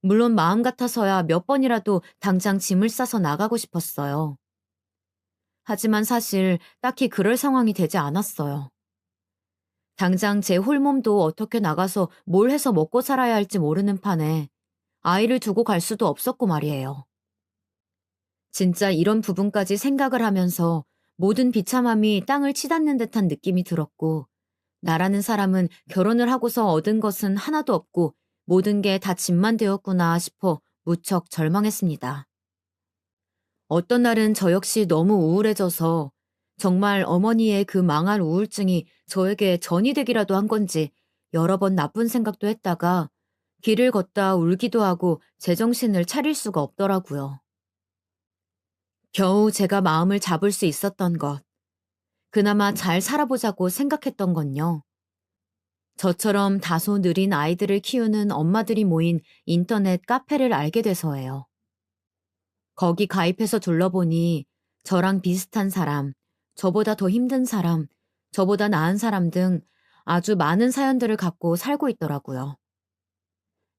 물론 마음 같아서야 몇 번이라도 당장 짐을 싸서 나가고 싶었어요. 하지만 사실 딱히 그럴 상황이 되지 않았어요. 당장 제 홀몸도 어떻게 나가서 뭘 해서 먹고 살아야 할지 모르는 판에 아이를 두고 갈 수도 없었고 말이에요. 진짜 이런 부분까지 생각을 하면서 모든 비참함이 땅을 치닫는 듯한 느낌이 들었고, 나라는 사람은 결혼을 하고서 얻은 것은 하나도 없고 모든 게 다 짐만 되었구나 싶어 무척 절망했습니다. 어떤 날은 저 역시 너무 우울해져서 정말 어머니의 그 망할 우울증이 저에게 전이 되기라도 한 건지 여러 번 나쁜 생각도 했다가 길을 걷다 울기도 하고 제정신을 차릴 수가 없더라고요. 겨우 제가 마음을 잡을 수 있었던 것, 그나마 잘 살아보자고 생각했던 건요. 저처럼 다소 느린 아이들을 키우는 엄마들이 모인 인터넷 카페를 알게 돼서예요. 거기 가입해서 둘러보니 저랑 비슷한 사람, 저보다 더 힘든 사람, 저보다 나은 사람 등 아주 많은 사연들을 갖고 살고 있더라고요.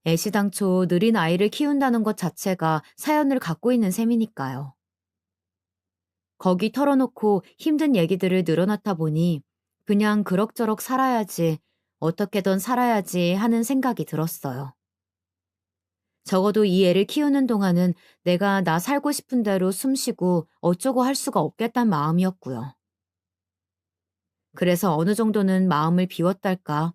애시당초 느린 아이를 키운다는 것 자체가 사연을 갖고 있는 셈이니까요. 거기 털어놓고 힘든 얘기들을 늘어놓다 보니 그냥 그럭저럭 살아야지, 어떻게든 살아야지 하는 생각이 들었어요. 적어도 이 애를 키우는 동안은 내가 나 살고 싶은 대로 숨쉬고 어쩌고 할 수가 없겠단 마음이었고요. 그래서 어느 정도는 마음을 비웠달까.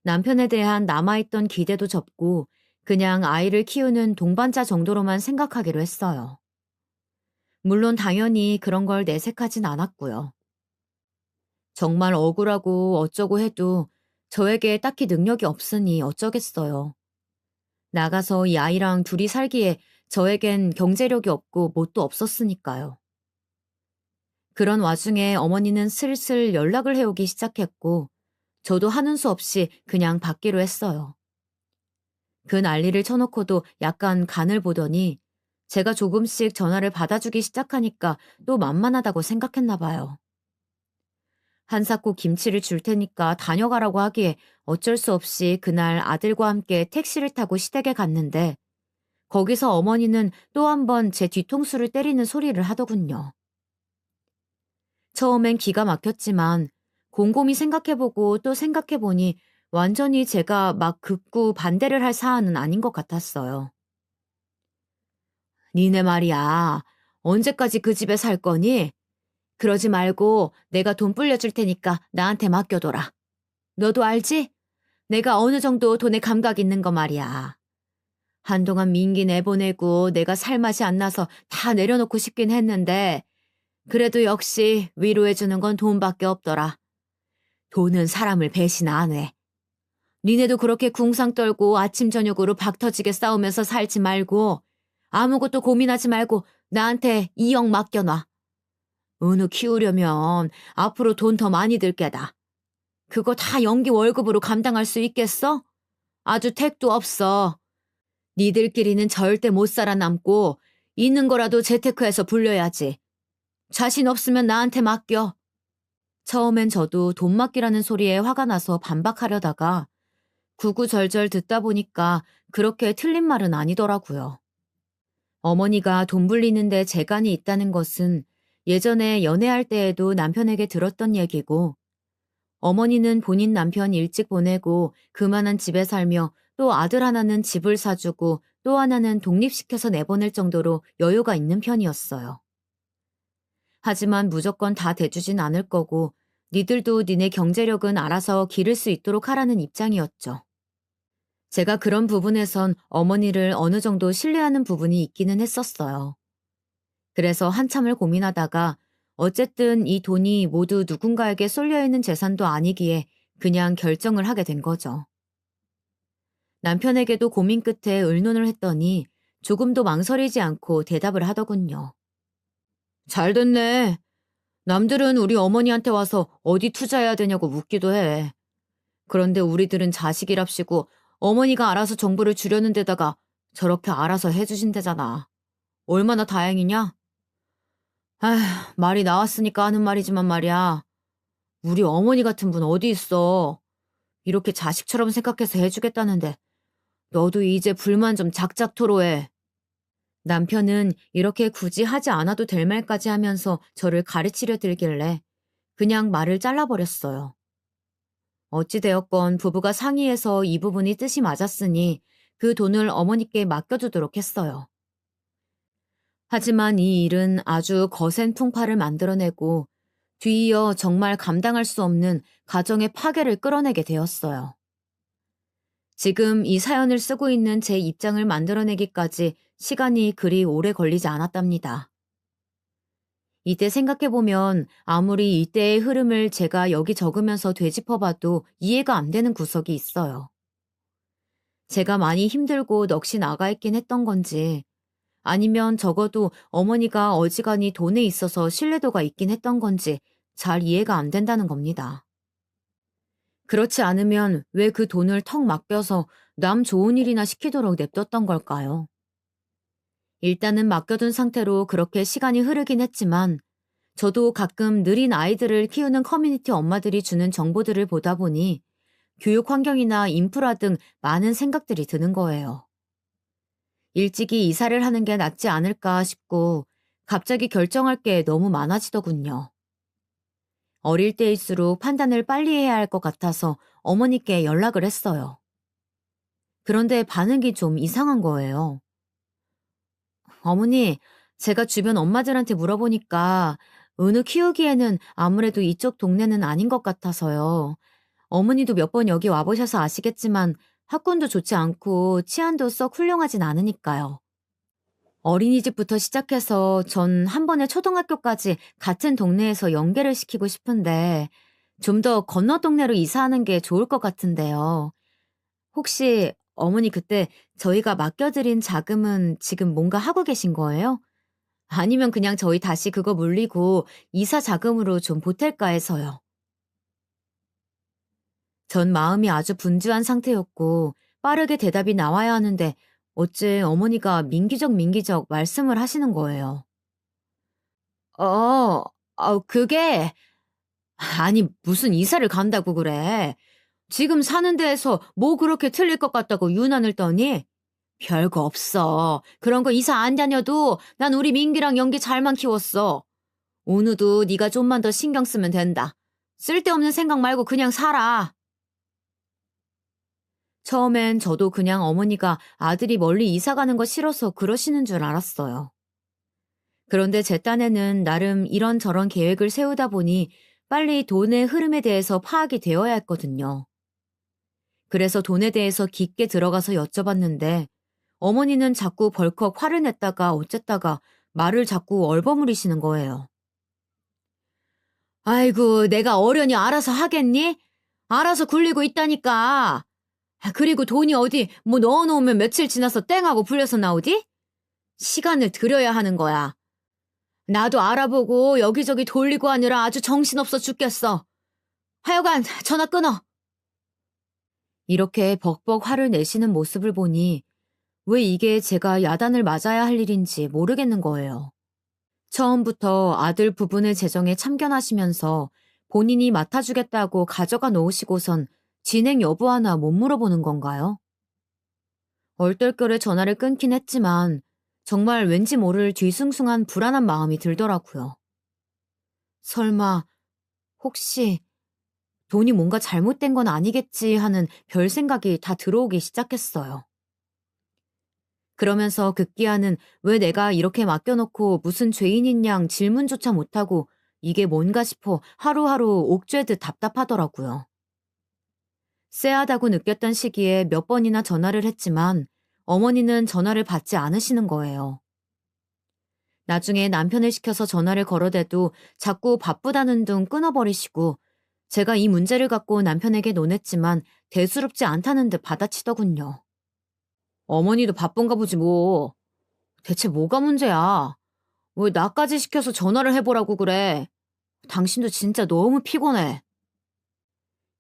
남편에 대한 남아있던 기대도 접고 그냥 아이를 키우는 동반자 정도로만 생각하기로 했어요. 물론 당연히 그런 걸 내색하진 않았고요. 정말 억울하고 어쩌고 해도 저에게 딱히 능력이 없으니 어쩌겠어요. 나가서 이 아이랑 둘이 살기에 저에겐 경제력이 없고 뭣도 없었으니까요. 그런 와중에 어머니는 슬슬 연락을 해오기 시작했고 저도 하는 수 없이 그냥 받기로 했어요. 그 난리를 쳐놓고도 약간 간을 보더니 제가 조금씩 전화를 받아주기 시작하니까 또 만만하다고 생각했나 봐요. 한 삭고 김치를 줄 테니까 다녀가라고 하기에 어쩔 수 없이 그날 아들과 함께 택시를 타고 시댁에 갔는데 거기서 어머니는 또 한 번 제 뒤통수를 때리는 소리를 하더군요. 처음엔 기가 막혔지만 곰곰이 생각해보고 또 생각해보니 완전히 제가 막 극구 반대를 할 사안은 아닌 것 같았어요. 니네 말이야. 언제까지 그 집에 살 거니? 그러지 말고 내가 돈 불려줄 테니까 나한테 맡겨둬라. 너도 알지? 내가 어느 정도 돈에 감각 있는 거 말이야. 한동안 민기 내보내고 내가 살 맛이 안 나서 다 내려놓고 싶긴 했는데 그래도 역시 위로해주는 건 돈밖에 없더라. 돈은 사람을 배신 안 해. 니네도 그렇게 궁상 떨고 아침 저녁으로 박 터지게 싸우면서 살지 말고 아무것도 고민하지 말고 나한테 2억 맡겨놔. 은우 키우려면 앞으로 돈 더 많이 들 게다. 그거 다 연기 월급으로 감당할 수 있겠어? 아주 택도 없어. 니들끼리는 절대 못 살아남고 있는 거라도 재테크해서 불려야지. 자신 없으면 나한테 맡겨. 처음엔 저도 돈 맡기라는 소리에 화가 나서 반박하려다가 구구절절 듣다 보니까 그렇게 틀린 말은 아니더라고요. 어머니가 돈 불리는데 재간이 있다는 것은 예전에 연애할 때에도 남편에게 들었던 얘기고 어머니는 본인 남편 일찍 보내고 그만한 집에 살며 또 아들 하나는 집을 사주고 또 하나는 독립시켜서 내보낼 정도로 여유가 있는 편이었어요. 하지만 무조건 다 대주진 않을 거고 니들도 니네 경제력은 알아서 기를 수 있도록 하라는 입장이었죠. 제가 그런 부분에선 어머니를 어느 정도 신뢰하는 부분이 있기는 했었어요. 그래서 한참을 고민하다가 어쨌든 이 돈이 모두 누군가에게 쏠려있는 재산도 아니기에 그냥 결정을 하게 된 거죠. 남편에게도 고민 끝에 의논을 했더니 조금도 망설이지 않고 대답을 하더군요. 잘 됐네. 남들은 우리 어머니한테 와서 어디 투자해야 되냐고 묻기도 해. 그런데 우리들은 자식이랍시고 어머니가 알아서 정보를 주려는 데다가 저렇게 알아서 해주신대잖아. 얼마나 다행이냐? 아휴, 말이 나왔으니까 하는 말이지만 말이야. 우리 어머니 같은 분 어디 있어? 이렇게 자식처럼 생각해서 해주겠다는데 너도 이제 불만 좀 작작 토로해. 남편은 이렇게 굳이 하지 않아도 될 말까지 하면서 저를 가르치려 들길래 그냥 말을 잘라버렸어요. 어찌되었건 부부가 상의해서 이 부분이 뜻이 맞았으니 그 돈을 어머니께 맡겨두도록 했어요. 하지만 이 일은 아주 거센 풍파를 만들어내고 뒤이어 정말 감당할 수 없는 가정의 파괴를 끌어내게 되었어요. 지금 이 사연을 쓰고 있는 제 입장을 만들어내기까지 시간이 그리 오래 걸리지 않았답니다. 이때 생각해보면 아무리 이때의 흐름을 제가 여기 적으면서 되짚어봐도 이해가 안 되는 구석이 있어요. 제가 많이 힘들고 넋이 나가 있긴 했던 건지 아니면 적어도 어머니가 어지간히 돈에 있어서 신뢰도가 있긴 했던 건지 잘 이해가 안 된다는 겁니다. 그렇지 않으면 왜 그 돈을 턱 맡겨서 남 좋은 일이나 시키도록 냅뒀던 걸까요? 일단은 맡겨둔 상태로 그렇게 시간이 흐르긴 했지만 저도 가끔 느린 아이들을 키우는 커뮤니티 엄마들이 주는 정보들을 보다 보니 교육 환경이나 인프라 등 많은 생각들이 드는 거예요. 일찍이 이사를 하는 게 낫지 않을까 싶고 갑자기 결정할 게 너무 많아지더군요. 어릴 때일수록 판단을 빨리 해야 할 것 같아서 어머니께 연락을 했어요. 그런데 반응이 좀 이상한 거예요. 어머니, 제가 주변 엄마들한테 물어보니까 은우 키우기에는 아무래도 이쪽 동네는 아닌 것 같아서요. 어머니도 몇 번 여기 와보셔서 아시겠지만 학군도 좋지 않고 치안도 썩 훌륭하진 않으니까요. 어린이집부터 시작해서 전 한 번에 초등학교까지 같은 동네에서 연계를 시키고 싶은데 좀 더 건너 동네로 이사하는 게 좋을 것 같은데요. 혹시 어머니 그때 저희가 맡겨드린 자금은 지금 뭔가 하고 계신 거예요? 아니면 그냥 저희 다시 그거 물리고 이사 자금으로 좀 보탤까 해서요. 전 마음이 아주 분주한 상태였고 빠르게 대답이 나와야 하는데 어째 어머니가 민기적 말씀을 하시는 거예요. 어, 그게 아니 무슨 이사를 간다고 그래. 지금 사는 데에서 뭐 그렇게 틀릴 것 같다고 유난을 떠니? 별거 없어. 그런 거 이사 안 다녀도 난 우리 민기랑 연기 잘만 키웠어. 오누도 네가 좀만 더 신경 쓰면 된다. 쓸데없는 생각 말고 그냥 살아. 처음엔 저도 그냥 어머니가 아들이 멀리 이사 가는 거 싫어서 그러시는 줄 알았어요. 그런데 제 딴에는 나름 이런저런 계획을 세우다 보니 빨리 돈의 흐름에 대해서 파악이 되어야 했거든요. 그래서 돈에 대해서 깊게 들어가서 여쭤봤는데 어머니는 자꾸 벌컥 화를 냈다가 어쨌다가 말을 자꾸 얼버무리시는 거예요. 아이고, 내가 어련히 알아서 하겠니? 알아서 굴리고 있다니까. 그리고 돈이 어디 뭐 넣어놓으면 며칠 지나서 땡하고 불려서 나오디? 시간을 들여야 하는 거야. 나도 알아보고 여기저기 돌리고 하느라 아주 정신없어 죽겠어. 하여간 전화 끊어. 이렇게 벅벅 화를 내시는 모습을 보니 왜 이게 제가 야단을 맞아야 할 일인지 모르겠는 거예요. 처음부터 아들 부분의 재정에 참견하시면서 본인이 맡아주겠다고 가져가 놓으시고선 진행 여부 하나 못 물어보는 건가요? 얼떨결에 전화를 끊긴 했지만 정말 왠지 모를 뒤숭숭한 불안한 마음이 들더라고요. 설마 혹시 돈이 뭔가 잘못된 건 아니겠지 하는 별 생각이 다 들어오기 시작했어요. 그러면서 급기야는 왜 내가 이렇게 맡겨놓고 무슨 죄인인 양 질문조차 못하고 이게 뭔가 싶어 하루하루 옥죄듯 답답하더라고요. 쎄하다고 느꼈던 시기에 몇 번이나 전화를 했지만 어머니는 전화를 받지 않으시는 거예요. 나중에 남편을 시켜서 전화를 걸어대도 자꾸 바쁘다는 둥 끊어버리시고 제가 이 문제를 갖고 남편에게 논했지만 대수롭지 않다는 듯 받아치더군요. 어머니도 바쁜가 보지 뭐. 대체 뭐가 문제야? 왜 나까지 시켜서 전화를 해보라고 그래? 당신도 진짜 너무 피곤해.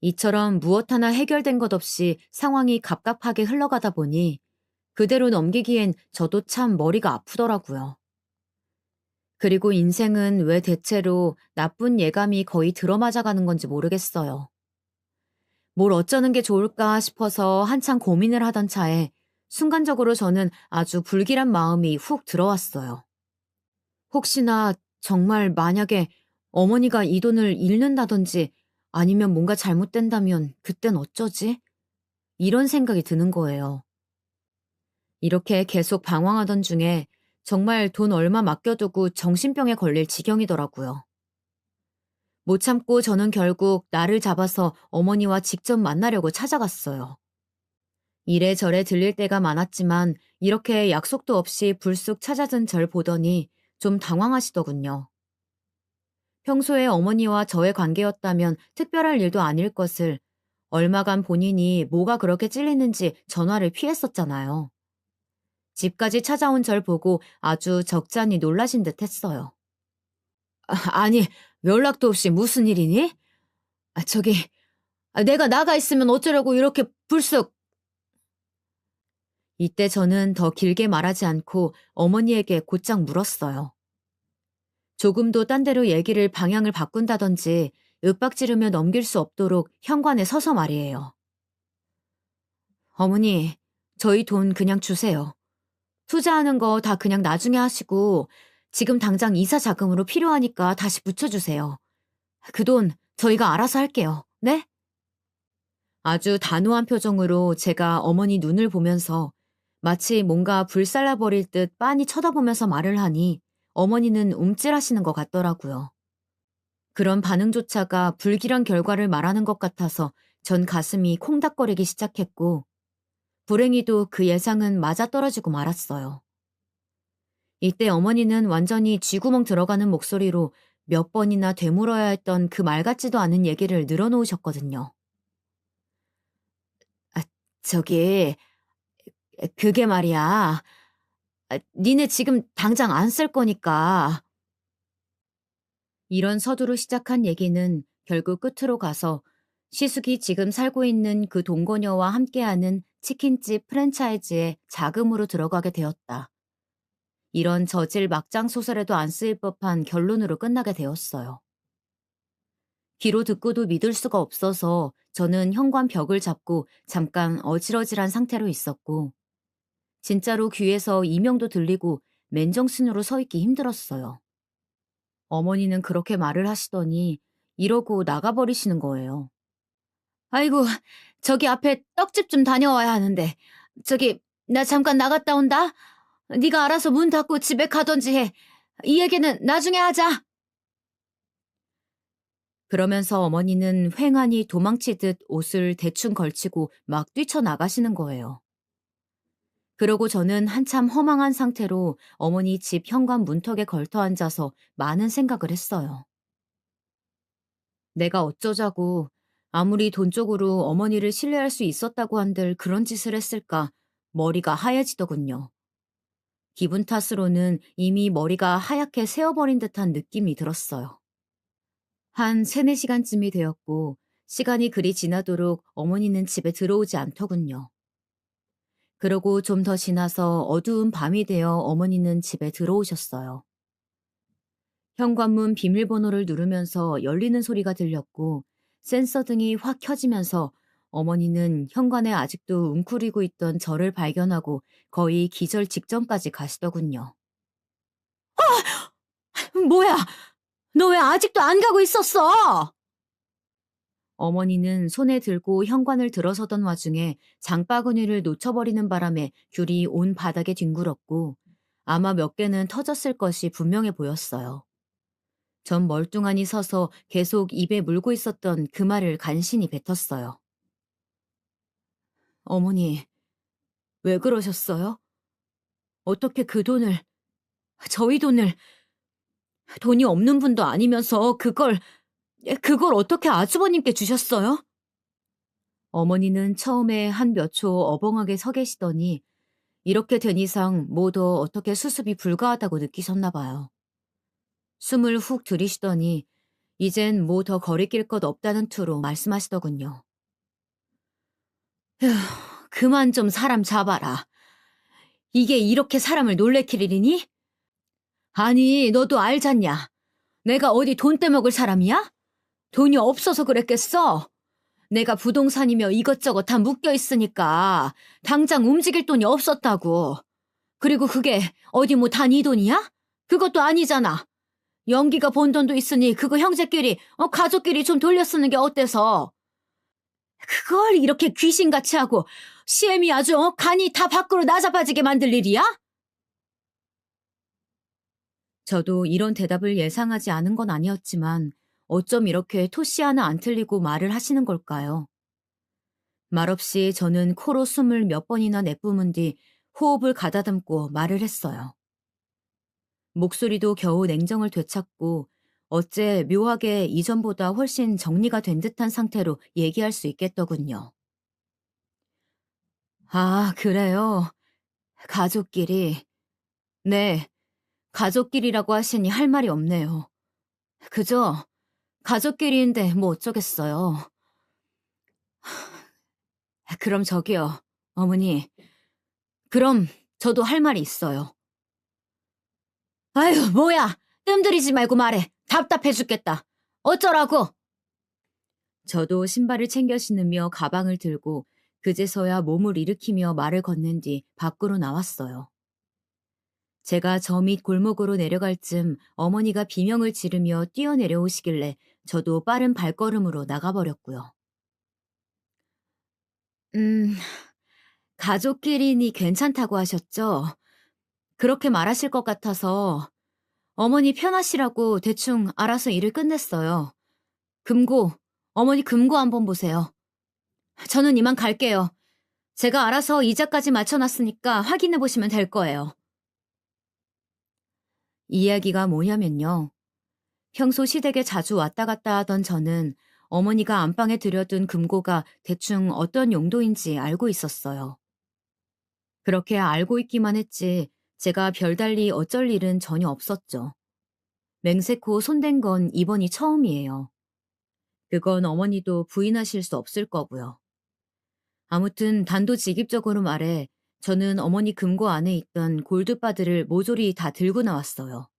이처럼 무엇 하나 해결된 것 없이 상황이 갑갑하게 흘러가다 보니 그대로 넘기기엔 저도 참 머리가 아프더라고요. 그리고 인생은 왜 대체로 나쁜 예감이 거의 들어맞아가는 건지 모르겠어요. 뭘 어쩌는 게 좋을까 싶어서 한참 고민을 하던 차에 순간적으로 저는 아주 불길한 마음이 훅 들어왔어요. 혹시나 정말 만약에 어머니가 이 돈을 잃는다든지 아니면 뭔가 잘못된다면 그땐 어쩌지? 이런 생각이 드는 거예요. 이렇게 계속 방황하던 중에 정말 돈 얼마 맡겨두고 정신병에 걸릴 지경이더라고요. 못 참고 저는 결국 날을 잡아서 어머니와 직접 만나려고 찾아갔어요. 이래저래 들릴 때가 많았지만 이렇게 약속도 없이 불쑥 찾아든 절 보더니 좀 당황하시더군요. 평소에 어머니와 저의 관계였다면 특별할 일도 아닐 것을 얼마간 본인이 뭐가 그렇게 찔리는지 전화를 피했었잖아요. 집까지 찾아온 절 보고 아주 적잖이 놀라신 듯 했어요. 아니, 연락도 없이 무슨 일이니? 저기, 내가 나가 있으면 어쩌려고 이렇게 불쑥. 이때 저는 더 길게 말하지 않고 어머니에게 곧장 물었어요. 조금도 딴 데로 얘기를 방향을 바꾼다든지 윽박지르며 넘길 수 없도록 현관에 서서 말이에요. 어머니, 저희 돈 그냥 주세요. 투자하는 거 다 그냥 나중에 하시고 지금 당장 이사 자금으로 필요하니까 다시 붙여주세요. 그 돈 저희가 알아서 할게요. 네? 아주 단호한 표정으로 제가 어머니 눈을 보면서 마치 뭔가 불살라버릴 듯 빤히 쳐다보면서 말을 하니 어머니는 움찔하시는 것 같더라고요. 그런 반응조차가 불길한 결과를 말하는 것 같아서 전 가슴이 콩닥거리기 시작했고 불행히도 그 예상은 맞아떨어지고 말았어요. 이때 어머니는 완전히 쥐구멍 들어가는 목소리로 몇 번이나 되물어야 했던 그 말 같지도 않은 얘기를 늘어놓으셨거든요. 아, 저기, 그게 말이야. 니네 지금 당장 안 쓸 거니까. 이런 서두로 시작한 얘기는 결국 끝으로 가서 시숙이 지금 살고 있는 그 동거녀와 함께하는 치킨집 프랜차이즈에 자금으로 들어가게 되었다. 이런 저질 막장 소설에도 안 쓰일 법한 결론으로 끝나게 되었어요. 귀로 듣고도 믿을 수가 없어서 저는 현관 벽을 잡고 잠깐 어질어질한 상태로 있었고 진짜로 귀에서 이명도 들리고 맨정신으로 서 있기 힘들었어요. 어머니는 그렇게 말을 하시더니 이러고 나가버리시는 거예요. 아이고, 저기 앞에 떡집 좀 다녀와야 하는데 저기 나 잠깐 나갔다 온다. 네가 알아서 문 닫고 집에 가던지 해. 이 얘기는 나중에 하자. 그러면서 어머니는 횡하니 도망치듯 옷을 대충 걸치고 막 뛰쳐나가시는 거예요. 그러고 저는 한참 허망한 상태로 어머니 집 현관 문턱에 걸터 앉아서 많은 생각을 했어요. 내가 어쩌자고 아무리 돈 쪽으로 어머니를 신뢰할 수 있었다고 한들 그런 짓을 했을까 머리가 하얘지더군요. 기분 탓으로는 이미 머리가 하얗게 새어버린 듯한 느낌이 들었어요. 한 3-4시간쯤이 되었고 시간이 그리 지나도록 어머니는 집에 들어오지 않더군요. 그러고 좀 더 지나서 어두운 밤이 되어 어머니는 집에 들어오셨어요. 현관문 비밀번호를 누르면서 열리는 소리가 들렸고 센서등이 확 켜지면서 어머니는 현관에 아직도 웅크리고 있던 저를 발견하고 거의 기절 직전까지 가시더군요. 뭐야? 너 왜 아직도 안 가고 있었어? 어머니는 손에 들고 현관을 들어서던 와중에 장바구니를 놓쳐버리는 바람에 귤이 온 바닥에 뒹굴었고 아마 몇 개는 터졌을 것이 분명해 보였어요. 전 멀뚱하니 서서 계속 입에 물고 있었던 그 말을 간신히 뱉었어요. 어머니, 왜 그러셨어요? 어떻게 그 돈을, 저희 돈을, 돈이 없는 분도 아니면서 그걸 어떻게 아주버님께 주셨어요? 어머니는 처음에 한 몇 초 어벙하게 서 계시더니 이렇게 된 이상 모두 어떻게 수습이 불가하다고 느끼셨나 봐요. 숨을 훅 들이쉬더니 이젠 뭐 더 거리낄 것 없다는 투로 말씀하시더군요. 휴, 그만 좀 사람 잡아라. 이게 이렇게 사람을 놀래킬 일이니? 아니, 너도 알잖냐. 내가 어디 돈 떼먹을 사람이야? 돈이 없어서 그랬겠어? 내가 부동산이며 이것저것 다 묶여 있으니까 당장 움직일 돈이 없었다고. 그리고 그게 어디 뭐 다 네 돈이야? 그것도 아니잖아. 연기가 번 돈도 있으니 그거 형제끼리, 가족끼리 좀 돌려 쓰는 게 어때서? 그걸 이렇게 귀신같이 하고 시엠이 아주 간이 다 밖으로 나자빠지게 만들 일이야? 저도 이런 대답을 예상하지 않은 건 아니었지만 어쩜 이렇게 토씨 하나 안 틀리고 말을 하시는 걸까요? 말없이 저는 코로 숨을 몇 번이나 내뿜은 뒤 호흡을 가다듬고 말을 했어요. 목소리도 겨우 냉정을 되찾고 어째 묘하게 이전보다 훨씬 정리가 된 듯한 상태로 얘기할 수 있겠더군요. 아, 그래요. 가족끼리. 네, 가족끼리라고 하시니 할 말이 없네요. 그죠? 가족끼리인데 뭐 어쩌겠어요. 그럼 저기요, 어머니. 그럼 저도 할 말이 있어요. 아유, 뭐야! 뜸들이지 말고 말해. 답답해 죽겠다. 어쩌라고? 저도 신발을 챙겨 신으며 가방을 들고 그제서야 몸을 일으키며 말을 건넨 뒤 밖으로 나왔어요. 제가 저 밑 골목으로 내려갈 쯤 어머니가 비명을 지르며 뛰어내려오시길래 저도 빠른 발걸음으로 나가버렸고요. 음, 가족끼리니 괜찮다고 하셨죠? 그렇게 말하실 것 같아서 어머니 편하시라고 대충 알아서 일을 끝냈어요. 금고, 어머니 금고 한번 보세요. 저는 이만 갈게요. 제가 알아서 이자까지 맞춰놨으니까 확인해 보시면 될 거예요. 이야기가 뭐냐면요. 평소 시댁에 자주 왔다 갔다 하던 저는 어머니가 안방에 들여둔 금고가 대충 어떤 용도인지 알고 있었어요. 그렇게 알고 있기만 했지 제가 별달리 어쩔 일은 전혀 없었죠. 맹세코 손댄 건 이번이 처음이에요. 그건 어머니도 부인하실 수 없을 거고요. 아무튼 단도직입적으로 말해 저는 어머니 금고 안에 있던 골드바들을 모조리 다 들고 나왔어요.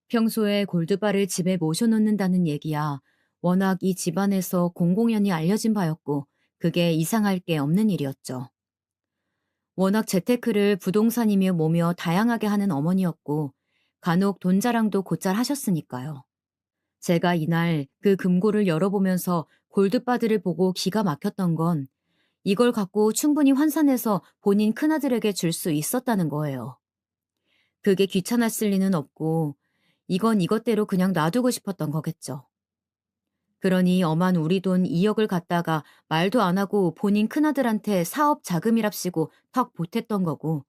평소에 골드바를 집에 모셔놓는다는 얘기야 워낙 이 집안에서 공공연히 알려진 바였고 그게 이상할 게 없는 일이었죠. 워낙 재테크를 부동산이며 뭐며 다양하게 하는 어머니였고 간혹 돈 자랑도 곧잘 하셨으니까요. 제가 이날 그 금고를 열어보면서 골드바들을 보고 기가 막혔던 건 이걸 갖고 충분히 환산해서 본인 큰아들에게 줄 수 있었다는 거예요. 그게 귀찮았을 리는 없고 이건 이것대로 그냥 놔두고 싶었던 거겠죠. 그러니 엄한 우리 돈 2억을 갖다가 말도 안 하고 본인 큰아들한테 사업 자금이랍시고 턱 보탰던 거고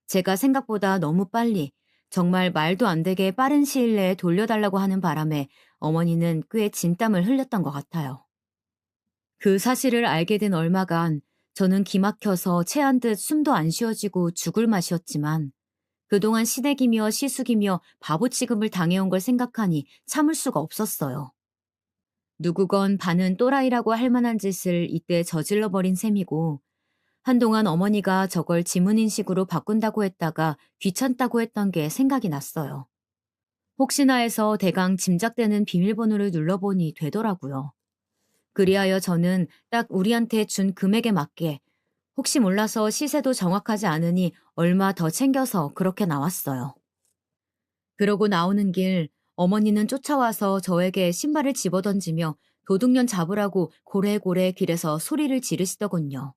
제가 생각보다 너무 빨리 정말 말도 안 되게 빠른 시일 내에 돌려달라고 하는 바람에 어머니는 꽤 진땀을 흘렸던 것 같아요. 그 사실을 알게 된 얼마간 저는 기막혀서 체한 듯 숨도 안 쉬어지고 죽을 맛이었지만 그동안 시댁이며 시숙이며 바보 취급을 당해온 걸 생각하니 참을 수가 없었어요. 누구건 반은 또라이라고 할 만한 짓을 이때 저질러버린 셈이고 한동안 어머니가 저걸 지문인식으로 바꾼다고 했다가 귀찮다고 했던 게 생각이 났어요. 혹시나 해서 대강 짐작되는 비밀번호를 눌러보니 되더라고요. 그리하여 저는 딱 우리한테 준 금액에 맞게 혹시 몰라서 시세도 정확하지 않으니 얼마 더 챙겨서 그렇게 나왔어요. 그러고 나오는 길 어머니는 쫓아와서 저에게 신발을 집어던지며 도둑년 잡으라고 고래고래 길에서 소리를 지르시더군요.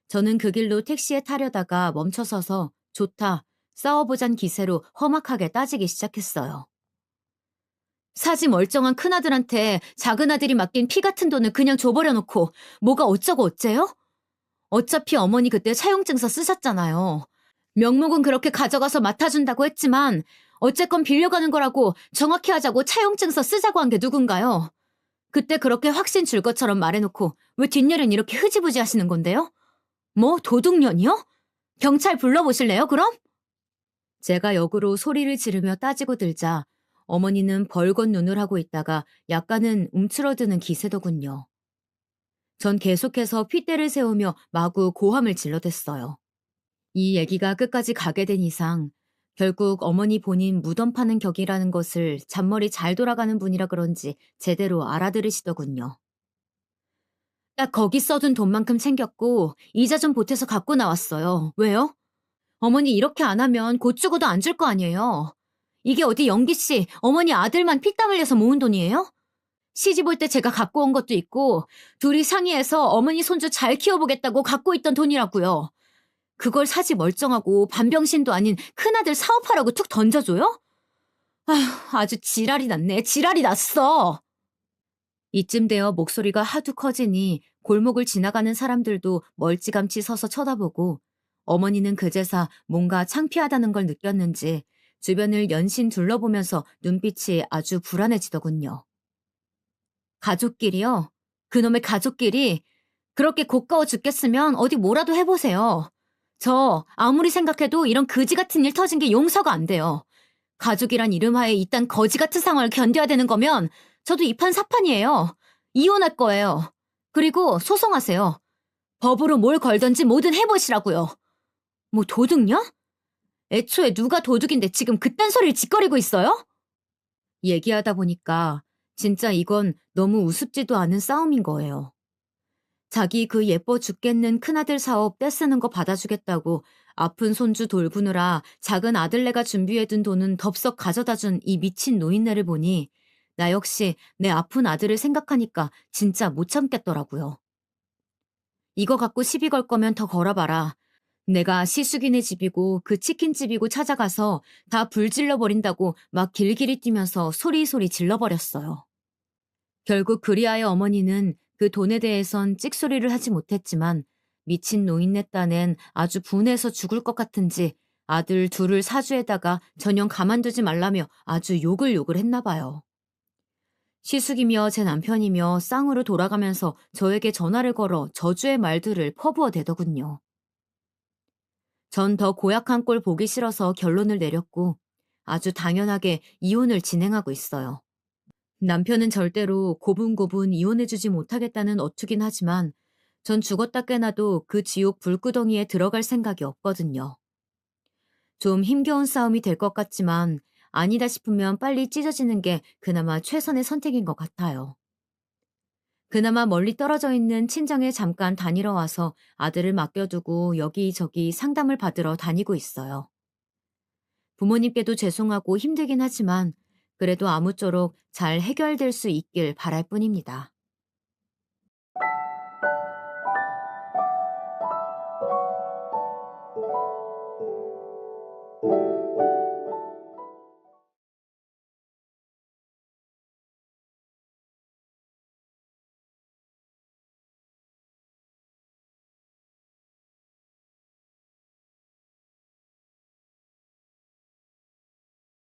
저는 그 길로 택시에 타려다가 멈춰서서 좋다, 싸워보잔 기세로 험악하게 따지기 시작했어요. 사지 멀쩡한 큰아들한테 작은아들이 맡긴 피 같은 돈을 그냥 줘버려 놓고 뭐가 어쩌고 어째요? 어차피 어머니 그때 차용증서 쓰셨잖아요. 명목은 그렇게 가져가서 맡아준다고 했지만 어쨌건 빌려가는 거라고 정확히 하자고 차용증서 쓰자고 한 게 누군가요? 그때 그렇게 확신 줄 것처럼 말해놓고 왜 뒷일은 이렇게 흐지부지 하시는 건데요? 뭐 도둑년이요? 경찰 불러보실래요 그럼? 제가 역으로 소리를 지르며 따지고 들자 어머니는 벌건 눈을 하고 있다가 약간은 움츠러드는 기세더군요. 전 계속해서 핏대를 세우며 마구 고함을 질러댔어요. 이 얘기가 끝까지 가게 된 이상 결국 어머니 본인 무덤 파는 격이라는 것을 잔머리 잘 돌아가는 분이라 그런지 제대로 알아들으시더군요. 딱 거기 써둔 돈만큼 챙겼고 이자 좀 보태서 갖고 나왔어요. 왜요? 어머니 이렇게 안 하면 곧 죽어도 안 줄 거 아니에요. 이게 어디 영기 씨, 어머니 아들만 피땀 흘려서 모은 돈이에요? 시집 올 때 제가 갖고 온 것도 있고 둘이 상의해서 어머니 손주 잘 키워보겠다고 갖고 있던 돈이라고요. 그걸 사지 멀쩡하고 반병신도 아닌 큰아들 사업하라고 툭 던져줘요? 아휴, 아주 지랄이 났네. 지랄이 났어. 이쯤 되어 목소리가 하도 커지니 골목을 지나가는 사람들도 멀찌감치 서서 쳐다보고 어머니는 그제서 뭔가 창피하다는 걸 느꼈는지 주변을 연신 둘러보면서 눈빛이 아주 불안해지더군요. 가족끼리요? 그놈의 가족끼리? 그렇게 고가워 죽겠으면 어디 뭐라도 해보세요. 저 아무리 생각해도 이런 그지 같은 일 터진 게 용서가 안 돼요. 가족이란 이름하에 이딴 거지 같은 상황을 견뎌야 되는 거면 저도 이판 사판이에요. 이혼할 거예요. 그리고 소송하세요. 법으로 뭘 걸던지 뭐든 해보시라고요. 뭐 도둑요? 애초에 누가 도둑인데 지금 그딴 소리를 짓거리고 있어요? 얘기하다 보니까 진짜 이건 너무 우습지도 않은 싸움인 거예요. 자기 그 예뻐 죽겠는 큰아들 사업 떼쓰는 거 받아주겠다고 아픈 손주 돌보느라 작은 아들네가 준비해둔 돈은 덥석 가져다 준 이 미친 노인네를 보니 나 역시 내 아픈 아들을 생각하니까 진짜 못 참겠더라고요. 이거 갖고 시비 걸 거면 더 걸어봐라. 내가 시숙이네 집이고 그 치킨집이고 찾아가서 다 불질러 버린다고 막 길길이 뛰면서 소리소리 질러버렸어요. 결국 그리아의 어머니는 그 돈에 대해선 찍소리를 하지 못했지만 미친 노인네 딴엔 아주 분해서 죽을 것 같은지 아들 둘을 사주에다가 전혀 가만두지 말라며 아주 욕을 했나 봐요. 시숙이며 제 남편이며 쌍으로 돌아가면서 저에게 전화를 걸어 저주의 말들을 퍼부어 대더군요. 전 더 고약한 꼴 보기 싫어서 결론을 내렸고 아주 당연하게 이혼을 진행하고 있어요. 남편은 절대로 고분고분 이혼해주지 못하겠다는 어투긴 하지만 전 죽었다 깨나도 그 지옥 불구덩이에 들어갈 생각이 없거든요. 좀 힘겨운 싸움이 될 것 같지만 아니다 싶으면 빨리 찢어지는 게 그나마 최선의 선택인 것 같아요. 그나마 멀리 떨어져 있는 친정에 잠깐 다니러 와서 아들을 맡겨두고 여기저기 상담을 받으러 다니고 있어요. 부모님께도 죄송하고 힘들긴 하지만 그래도 아무쪼록 잘 해결될 수 있길 바랄 뿐입니다.